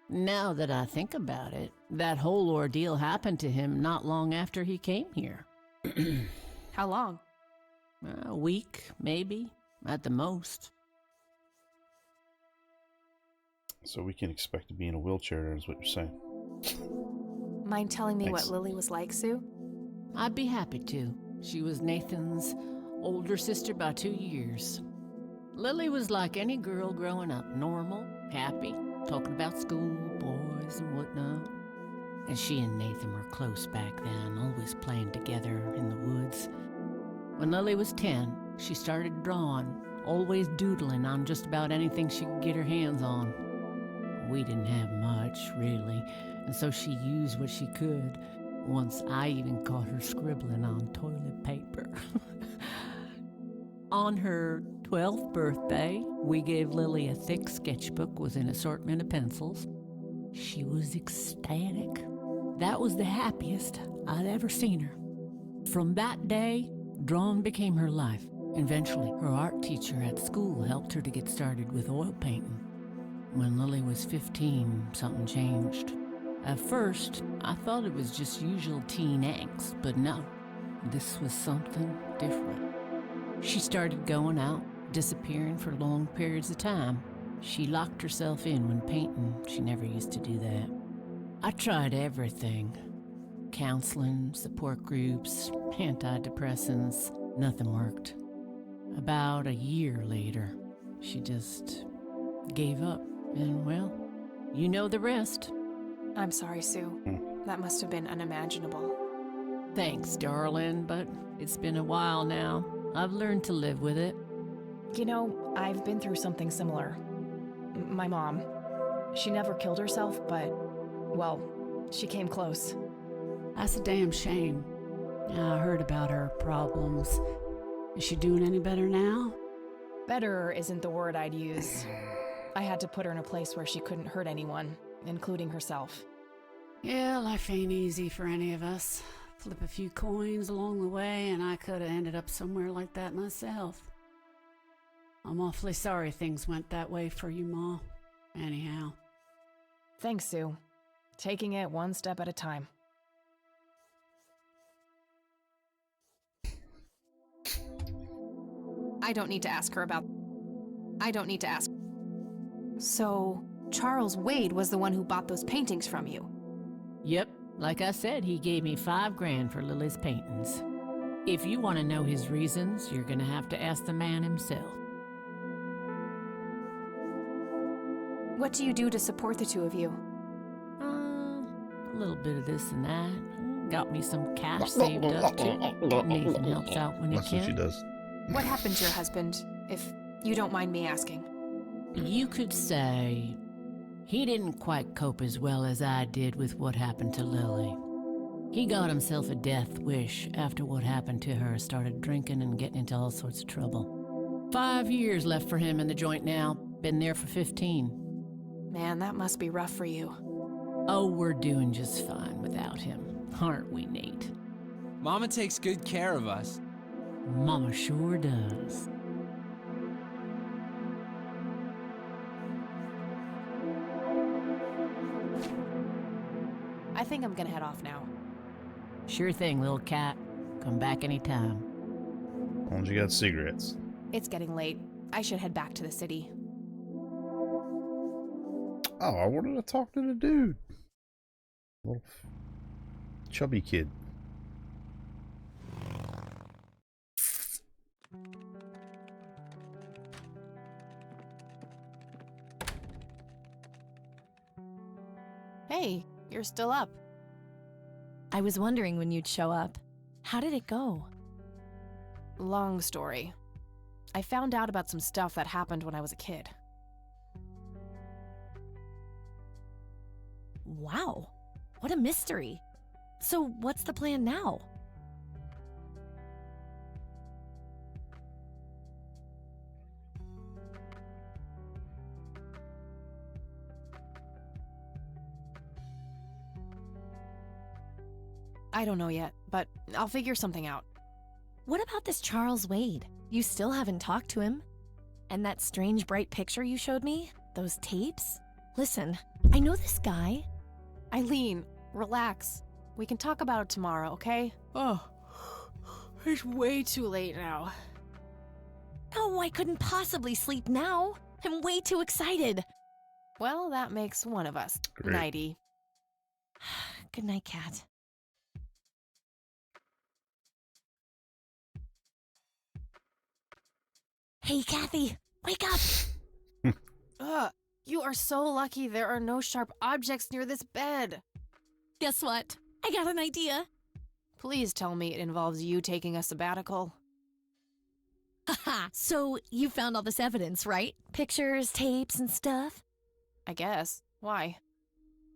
Now that I think about it, that whole ordeal happened to him not long after he came here. How long? A week, maybe, at the most. So we can expect to be in a wheelchair, is what you're saying. Mind telling me Thanks. what Lily was like, Sue? I'd be happy to. She was Nathan's older sister by 2 years. Lily was like any girl growing up, normal, happy, talking about school, boys, and whatnot. And she and Nathan were close back then, always playing together in the woods. When Lily was 10, she started drawing, always doodling on just about anything she could get her hands on. We didn't have much, really, and so she used what she could. Once I even caught her scribbling on toilet paper. On her 12th birthday, we gave Lily a thick sketchbook with an assortment of pencils. She was ecstatic. That was the happiest I'd ever seen her. From that day, drawing became her life. Eventually, her art teacher at school helped her to get started with oil painting. When Lily was 15, something changed. At first, I thought it was just usual teen angst, but no, this was something different. She started going out, disappearing for long periods of time. She locked herself in when painting. She never used to do that. I tried everything. Counseling, support groups, antidepressants. Nothing worked. About a year later, she just gave up. And well, you know the rest. I'm sorry, Sue. That must have been unimaginable. Thanks, darling, but it's been a while now. I've learned to live with it. You know, I've been through something similar. My mom. She never killed herself, but, well, she came close. That's a damn shame. I heard about her problems. Is she doing any better now? Better isn't the word I'd use. I had to put her in a place where she couldn't hurt anyone, including herself. Yeah, life ain't easy for any of us. Flip a few coins along the way, and I could have ended up somewhere like that myself. I'm awfully sorry things went that way for you, Ma. Anyhow. Thanks, Sue. Taking it one step at a time. I don't need to ask her about... I don't need to ask... So, Charles Wade was the one who bought those paintings from you? Yep, like I said, he gave me $5 grand for Lily's paintings. If you want to know his reasons, you're gonna have to ask the man himself. What do you do to support the two of you? A little bit of this and that. Got me some cash saved up, too. Nathan helps out when he can. That's what she does. What happened to your husband, if you don't mind me asking? You could say he didn't quite cope as well as I did with what happened to Lily. He got himself a death wish after what happened to her, started drinking and getting into all sorts of trouble. 5 years left for him in the joint now. Been there for 15. Man, that must be rough for you. Oh, we're doing just fine without him, aren't we, Nate? Mama takes good care of us. Mama sure does. I think I'm gonna head off now. Sure thing, little cat. Come back anytime. As long as you got cigarettes. It's getting late. I should head back to the city. Oh, I wanted to talk to the dude. Little chubby kid. Hey, you're still up. I was wondering when you'd show up. How did it go? Long story. I found out about some stuff that happened when I was a kid. Wow, what a mystery. So what's the plan now? I don't know yet, but I'll figure something out. What about this Charles Wade? You still haven't talked to him? And that strange bright picture you showed me? Those tapes? Listen, I know this guy. Eileen, relax. We can talk about it tomorrow, okay? Oh, it's way too late now. No, I couldn't possibly sleep now. I'm way too excited. Well, that makes one of us. Great. Nighty. Good night, Cat. Hey, Kathy, wake up! Ugh, you are so lucky there are no sharp objects near this bed. Guess what? I got an idea. Please tell me it involves you taking a sabbatical. Haha, so you found all this evidence, right? Pictures, tapes, and stuff? I guess. Why?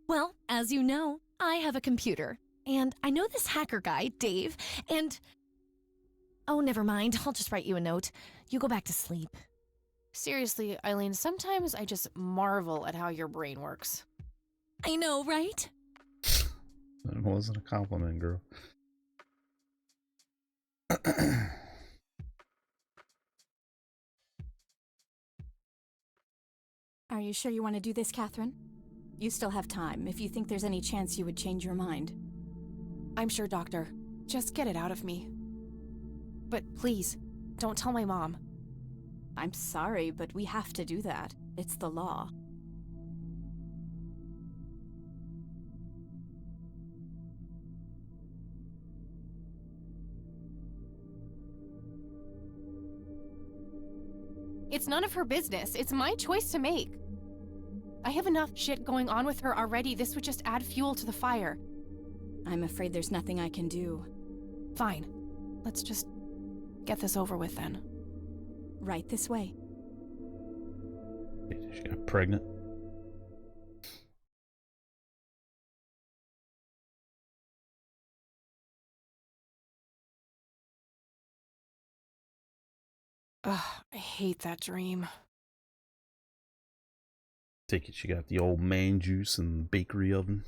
Well, as you know, I have a computer. And I know this hacker guy, Dave, and... Oh, never mind. I'll just write you a note. You go back to sleep. Seriously, Eileen, sometimes I just marvel at how your brain works. I know, right? That wasn't a compliment, girl. Are you sure you want to do this, Catherine? You still have time, if you think there's any chance you would change your mind. I'm sure, Doctor. Just get it out of me. But please, don't tell my mom. I'm sorry, but we have to do that. It's the law. It's none of her business. It's my choice to make. I have enough shit going on with her already. This would just add fuel to the fire. I'm afraid there's nothing I can do. Fine. Let's just get this over with then. Right this way. She got pregnant. Ugh, I hate that dream. Take it she got the old man juice in the bakery oven.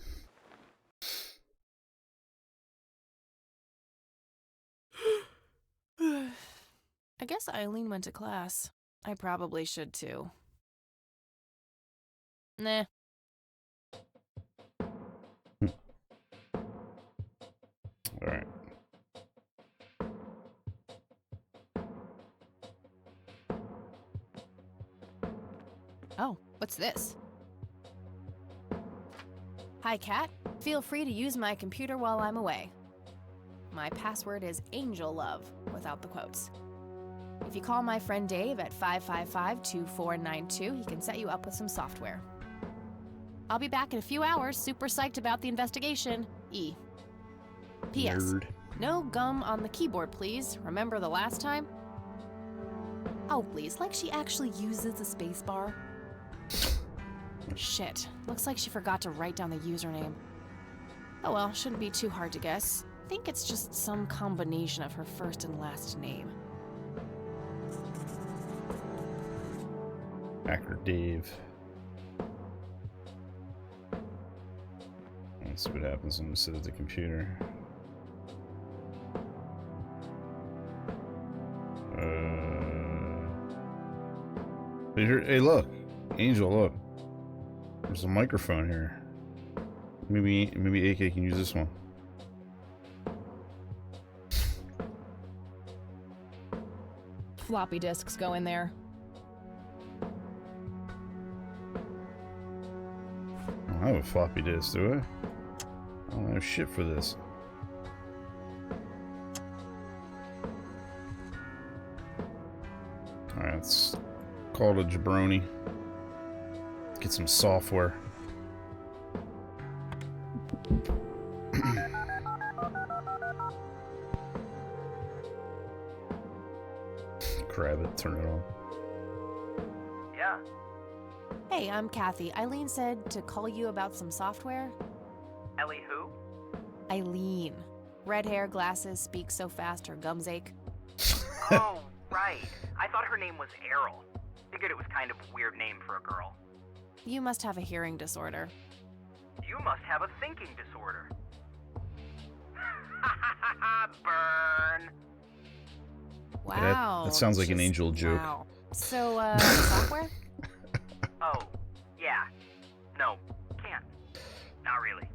I guess Eileen went to class. I probably should too. Nah. Alright. Oh, what's this? Hi, Kat. Feel free to use my computer while I'm away. My password is AngelLove, without the quotes. If you call my friend Dave at 555-2492, he can set you up with some software. I'll be back in a few hours, super psyched about the investigation. E. P.S. Nerd. No gum on the keyboard, please. Remember the last time? Oh, please, like she actually uses the space bar. Shit, looks like she forgot to write down the username. Oh well, shouldn't be too hard to guess. I think it's just some combination of her first and last name. Hacker Dave. Let's see what happens when we sit at the computer. Hey, look, Angel, look. There's a microphone here. Maybe AK can use this one. Floppy disks go in there. I don't have a floppy disk, do I? I don't have shit for this. Alright, let's call it a jabroni. Get some software. Grab it, turn it on. Yeah. Hey, I'm Kathy. Eileen said to call you about some software. Ellie who? Eileen. Red hair, glasses, speaks so fast her gums ache. Oh, right. I thought her name was Errol. Figured it was kind of a weird name for a girl. You must have a hearing disorder. You must have a thinking disorder. Burn. Wow. That sounds like an Angel joke. Wow. So, software? Oh, yeah. No, can't. Not really.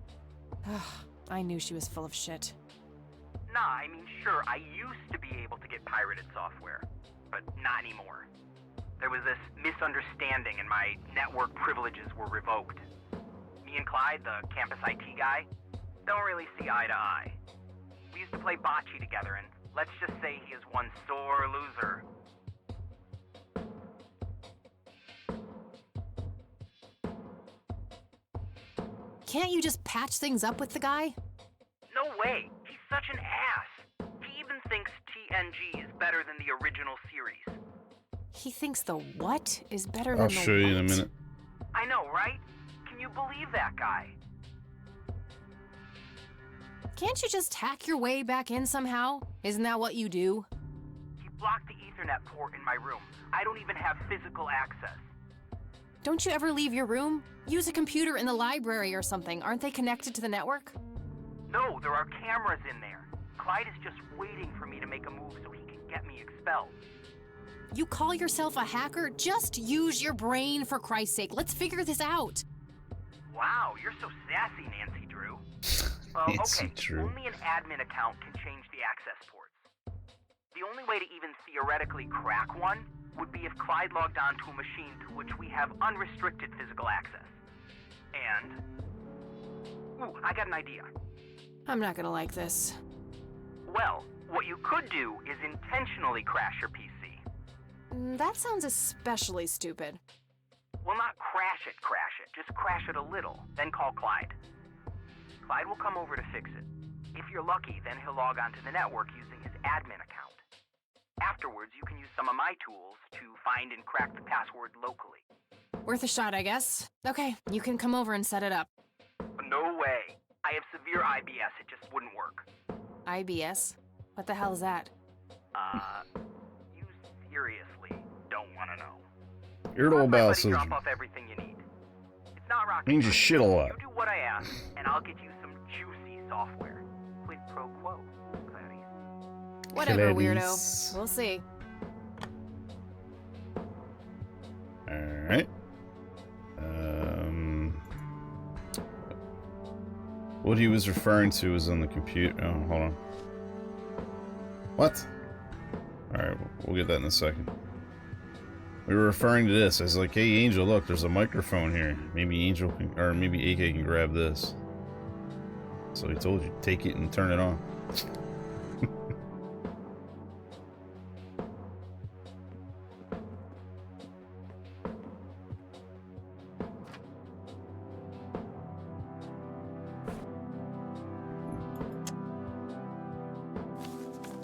I knew she was full of shit. Nah, I mean, sure, I used to be able to get pirated software, but not anymore. There was this misunderstanding and my network privileges were revoked. Me and Clyde, the campus IT guy, don't really see eye to eye. We used to play bocce together, and let's just say he is one sore loser. Can't you just patch things up with the guy? No way! He's such an ass! He even thinks TNG is better than the original series. He thinks the what is better than I'll the show you in a what? minute. I know, right? Can you believe that guy? Can't you just hack your way back in somehow? Isn't that what you do? He blocked the Ethernet port in my room. I don't even have physical access. Don't you ever leave your room? Use a computer in the library or something. Aren't they connected to the network? No, there are cameras in there. Clyde is just waiting for me to make a move so he can get me expelled. You call yourself a hacker? Just use your brain, for Christ's sake. Let's figure this out. Wow, you're so sassy, Nancy Drew. Nancy Okay, Drew. only an admin account can change the access ports. The only way to even theoretically crack one would be if Clyde logged onto a machine to which we have unrestricted physical access. And... Ooh, I got an idea. I'm not gonna like this. Well, what you could do is intentionally crash your PC. That sounds especially stupid. Well, not crash it, just crash it a little, then call Clyde. Clyde will come over to fix it. If you're lucky, then he'll log onto the network using his admin account. Afterwards, you can use some of my tools to find and crack the password locally. Worth a shot, I guess. Okay, you can come over and set it up. No way. I have severe IBS, it just wouldn't work. IBS? What the hell is that? You seriously don't want to know. Irritable bowel Drop syndrome. off everything you need. It's not rocket Means you science. shit a lot. You do what I ask, and I'll get you some juicy software. Quid pro quo, Clarice. Whatever, Clarice. weirdo. We'll see. Alright. What he was referring to was on the computer. Oh, hold on. What? Alright, we'll get that in a second. We were referring to this. I was like, hey, Angel, look, there's a microphone here. Maybe Angel can, or maybe AK can grab this. So he told you, take it and turn it on.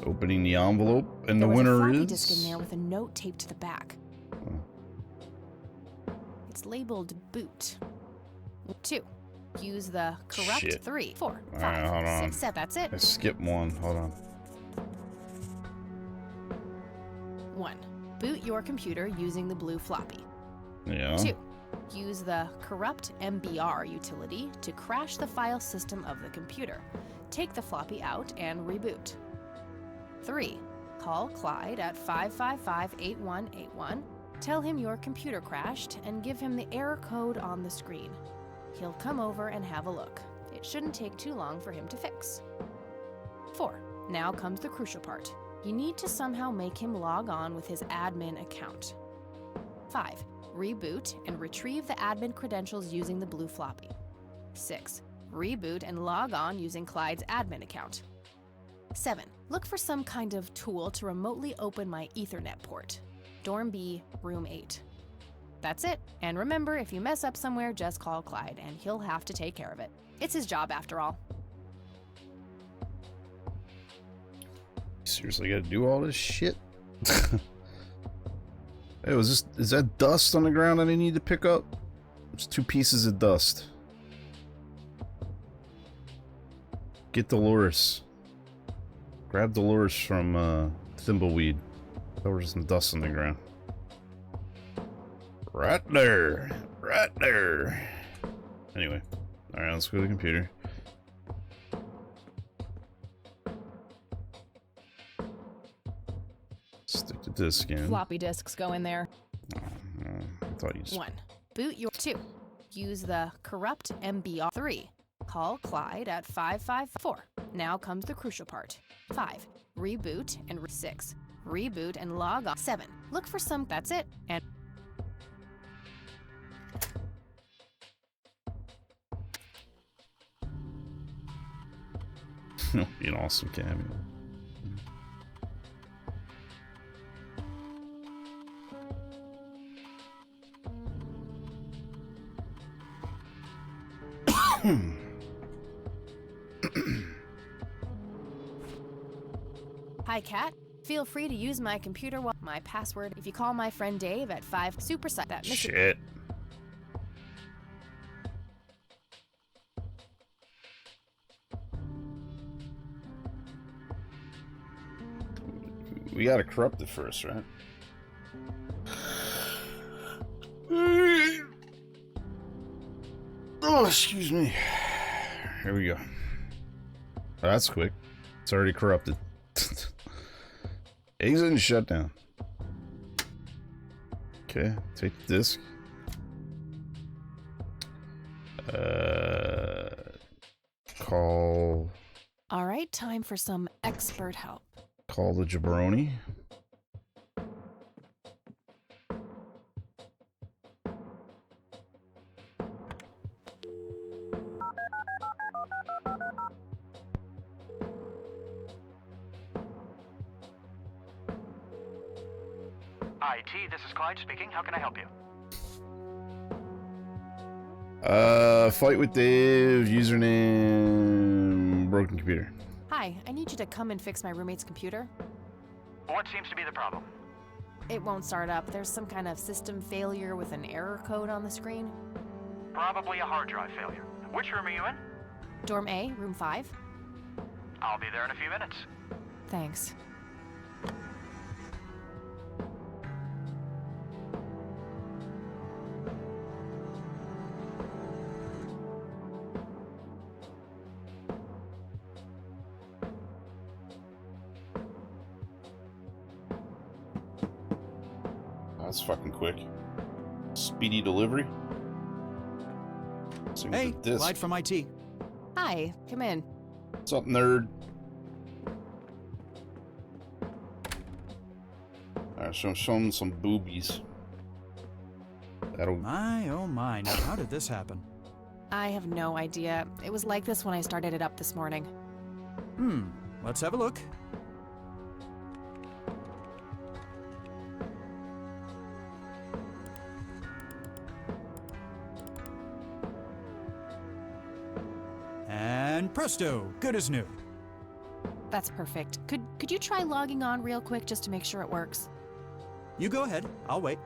Opening the envelope, and the winner There was a floppy is... disk in there with a note taped to the back. It's labeled boot. 2. Use the corrupt Shit. 3, 4, 5, Alright, hold on. 6, 7. That's it. I skipped one. Hold on. 1. Boot your computer using the blue floppy. Yeah. 2. Use the corrupt MBR utility to crash the file system of the computer. Take the floppy out and reboot. 3. Call Clyde at 555-8181. Tell him your computer crashed and give him the error code on the screen. He'll come over and have a look. It shouldn't take too long for him to fix. 4. Now comes the crucial part. You need to somehow make him log on with his admin account. 5. Reboot and retrieve the admin credentials using the blue floppy. 6. Reboot and log on using Clyde's admin account. 7. Look for some kind of tool to remotely open my Ethernet port. Dorm B, room 8. That's it. And remember, if you mess up somewhere, just call Clyde and he'll have to take care of it. It's his job after all. Seriously, gotta do all this shit? Hey, is that dust on the ground that I need to pick up? It's 2 pieces of dust. Get Dolores. Grab Dolores from Thimbleweed. There was some dust on the ground. Right there. Right there. Anyway. Alright, let's go to the computer. Stick the disk in. Floppy disks go in there. I thought you just... 1. Boot your 2. Use the corrupt MBR 3. Call Clyde at 554. Now comes the crucial part. 5. Reboot and 6. Reboot and log on. 7. Look for some. That's it. And be an awesome cameo. hi, Kat. Feel free to use my computer while my password if you call my friend Dave at 5 supersite that Shit. We gotta corrupt it first, right? Oh, excuse me. Here we go. Oh, that's quick. It's already corrupted. Exit and shutdown. Okay, take the disk. Call. All right, time for some expert help. Call the jabroni. IT, this is Clyde speaking. How can I help you? Fight with Dave, username, broken computer. Hi, I need you to come and fix my roommate's computer. What seems to be the problem? It won't start up. There's some kind of system failure with an error code on the screen. Probably a hard drive failure. Which room are you in? Dorm A, room 5. I'll be there in a few minutes. Thanks. That's fucking quick. Speedy delivery. Hey, Clyde from IT. Hi, come in. What's up, nerd? Alright, show him some boobies. That'll... My, oh my, now how did this happen? I have no idea. It was like this when I started it up this morning. Let's have a look. And presto, good as new. That's perfect. Could you try logging on real quick just to make sure it works? You go ahead, I'll wait.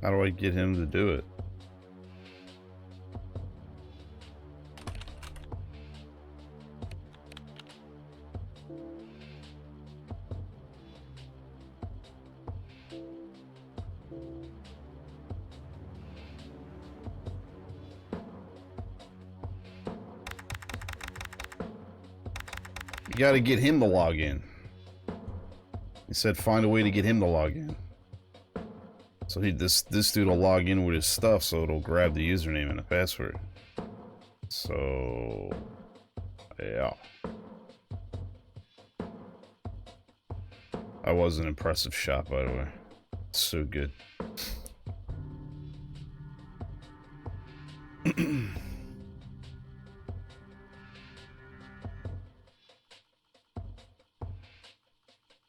How do I get him to do it? You gotta get him to log in. He said find a way to get him to log in. So this dude will log in with his stuff, so it'll grab the username and the password. So yeah. That was an impressive shot, by the way. So good.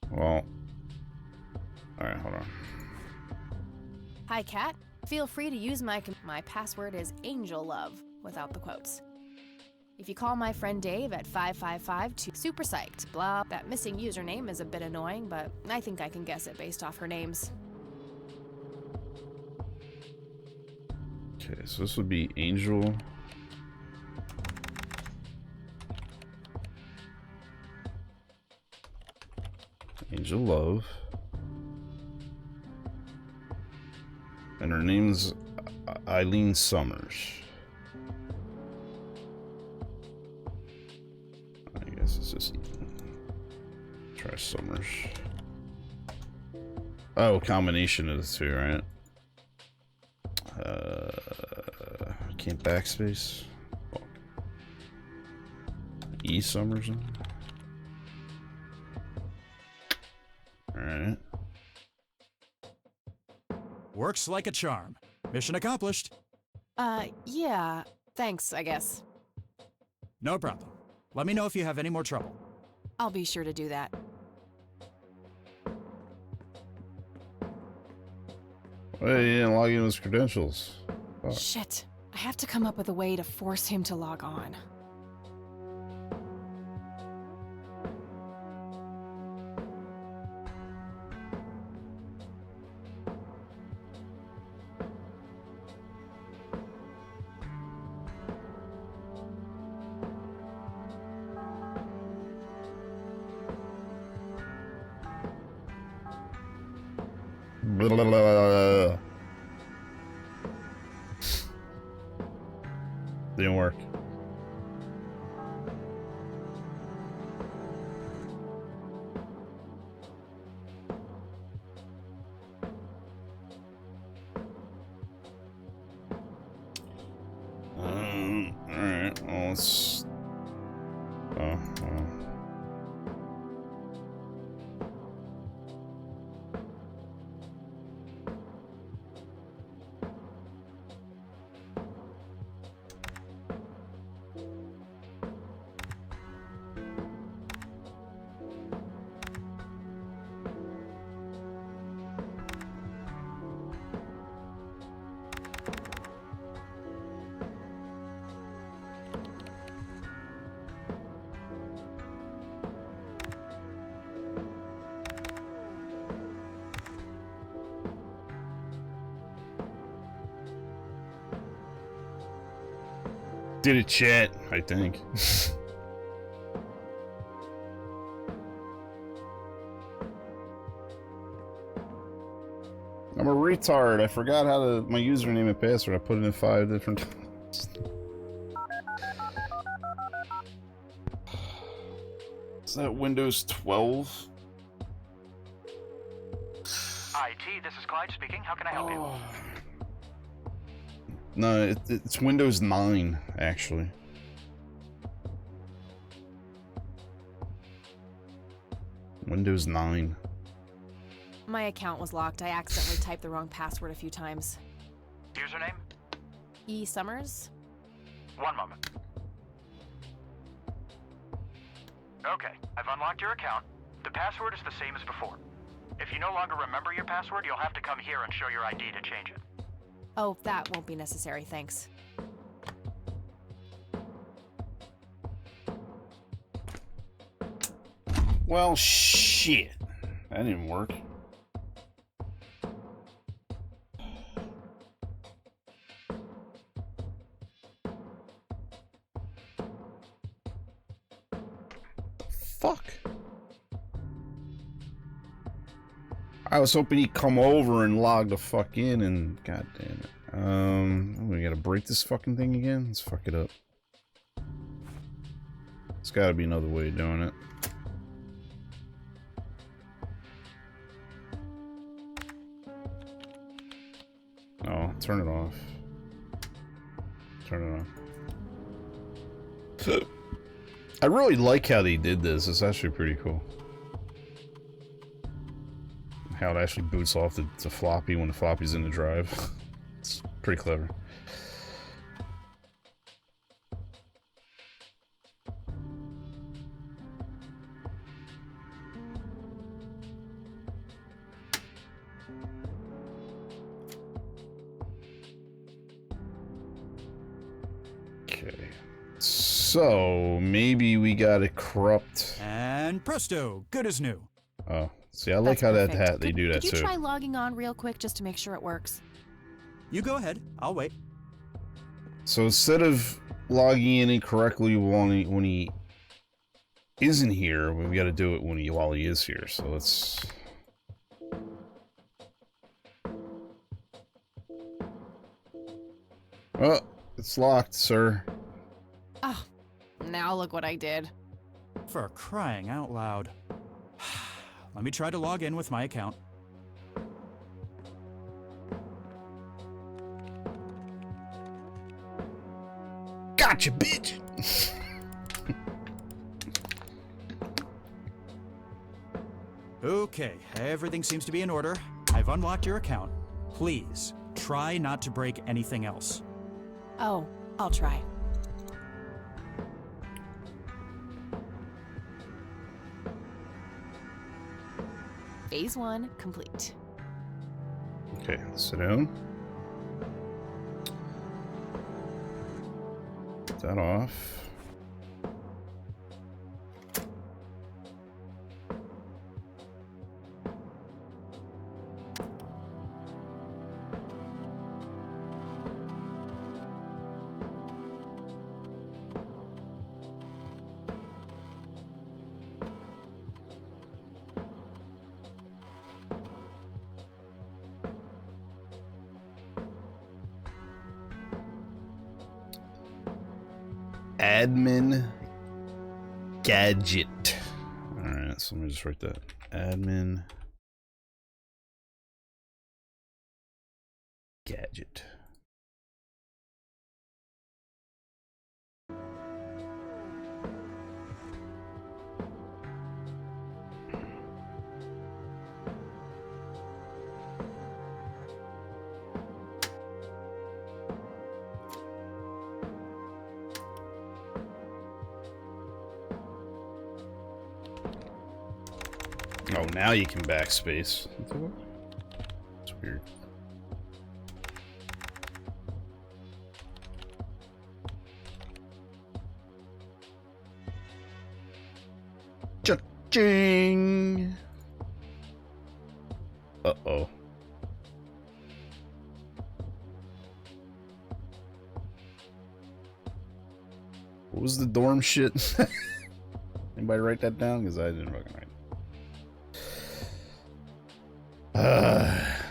Well, alright, hold on. Hi, Kat. Feel free to use my password is AngelLove without the quotes. If you call my friend Dave at 555 to super psyched, blah. That missing username is a bit annoying, but I think I can guess it based off her names. Okay, so this would be Angel. Angel Love. And her name's Eileen Summers. I guess it's just try Summers. Oh, combination of the two, right? Can't backspace. Fuck. E Summers. Alright. Works like a charm. Mission accomplished. Yeah. Thanks, I guess. No problem. Let me know if you have any more trouble. I'll be sure to do that. Well, he didn't log in with his credentials. Fuck. Shit. I have to come up with a way to force him to log on. Blah, blah, blah, blah. Didn't work. Alright, well, let's... Oh, well. Did it, chat, I think. I'm a retard. I forgot how to my username and password. I put it in 5 different times. Is that Windows 12? IT, this is Clyde speaking. How can I help you? No, it's Windows 9, actually. Windows 9. My account was locked. I accidentally typed the wrong password a few times. Username? E. Summers? One moment. Okay, I've unlocked your account. The password is the same as before. If you no longer remember your password, you'll have to come here and show your ID to change it. Oh, that won't be necessary, thanks. Well, shit. That didn't work. Fuck. I was hoping he'd come over and log the fuck in and god damn it. We gotta break this fucking thing again? Let's fuck it up. There's gotta be another way of doing it. Oh, turn it off. Turn it on. I really like how they did this. It's actually pretty cool. How it actually boots off the floppy when the floppy's in the drive. It's pretty clever. Okay. So, maybe we gotta corrupt... And presto, good as new. Oh. See, I like how that they do that too. Could you try logging on real quick just to make sure it works? You go ahead. I'll wait. So instead of logging in incorrectly when he isn't here, we got to do it while he is here. So let's. Oh, it's locked, sir. Oh, now look what I did. For crying out loud. Let me try to log in with my account. Gotcha, bitch! Okay, everything seems to be in order. I've unlocked your account. Please, try not to break anything else. Oh, I'll try. Phase 1 complete. Okay, sit down. Get that off. Admin gadget. Alright, so let me just write that. Admin gadget. Oh, now you can backspace. It's weird. Cha-ching! Uh-oh. What was the dorm shit? Anybody write that down? Because I didn't fucking write it.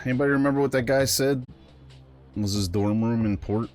Anybody remember what that guy said? Was his dorm room in port?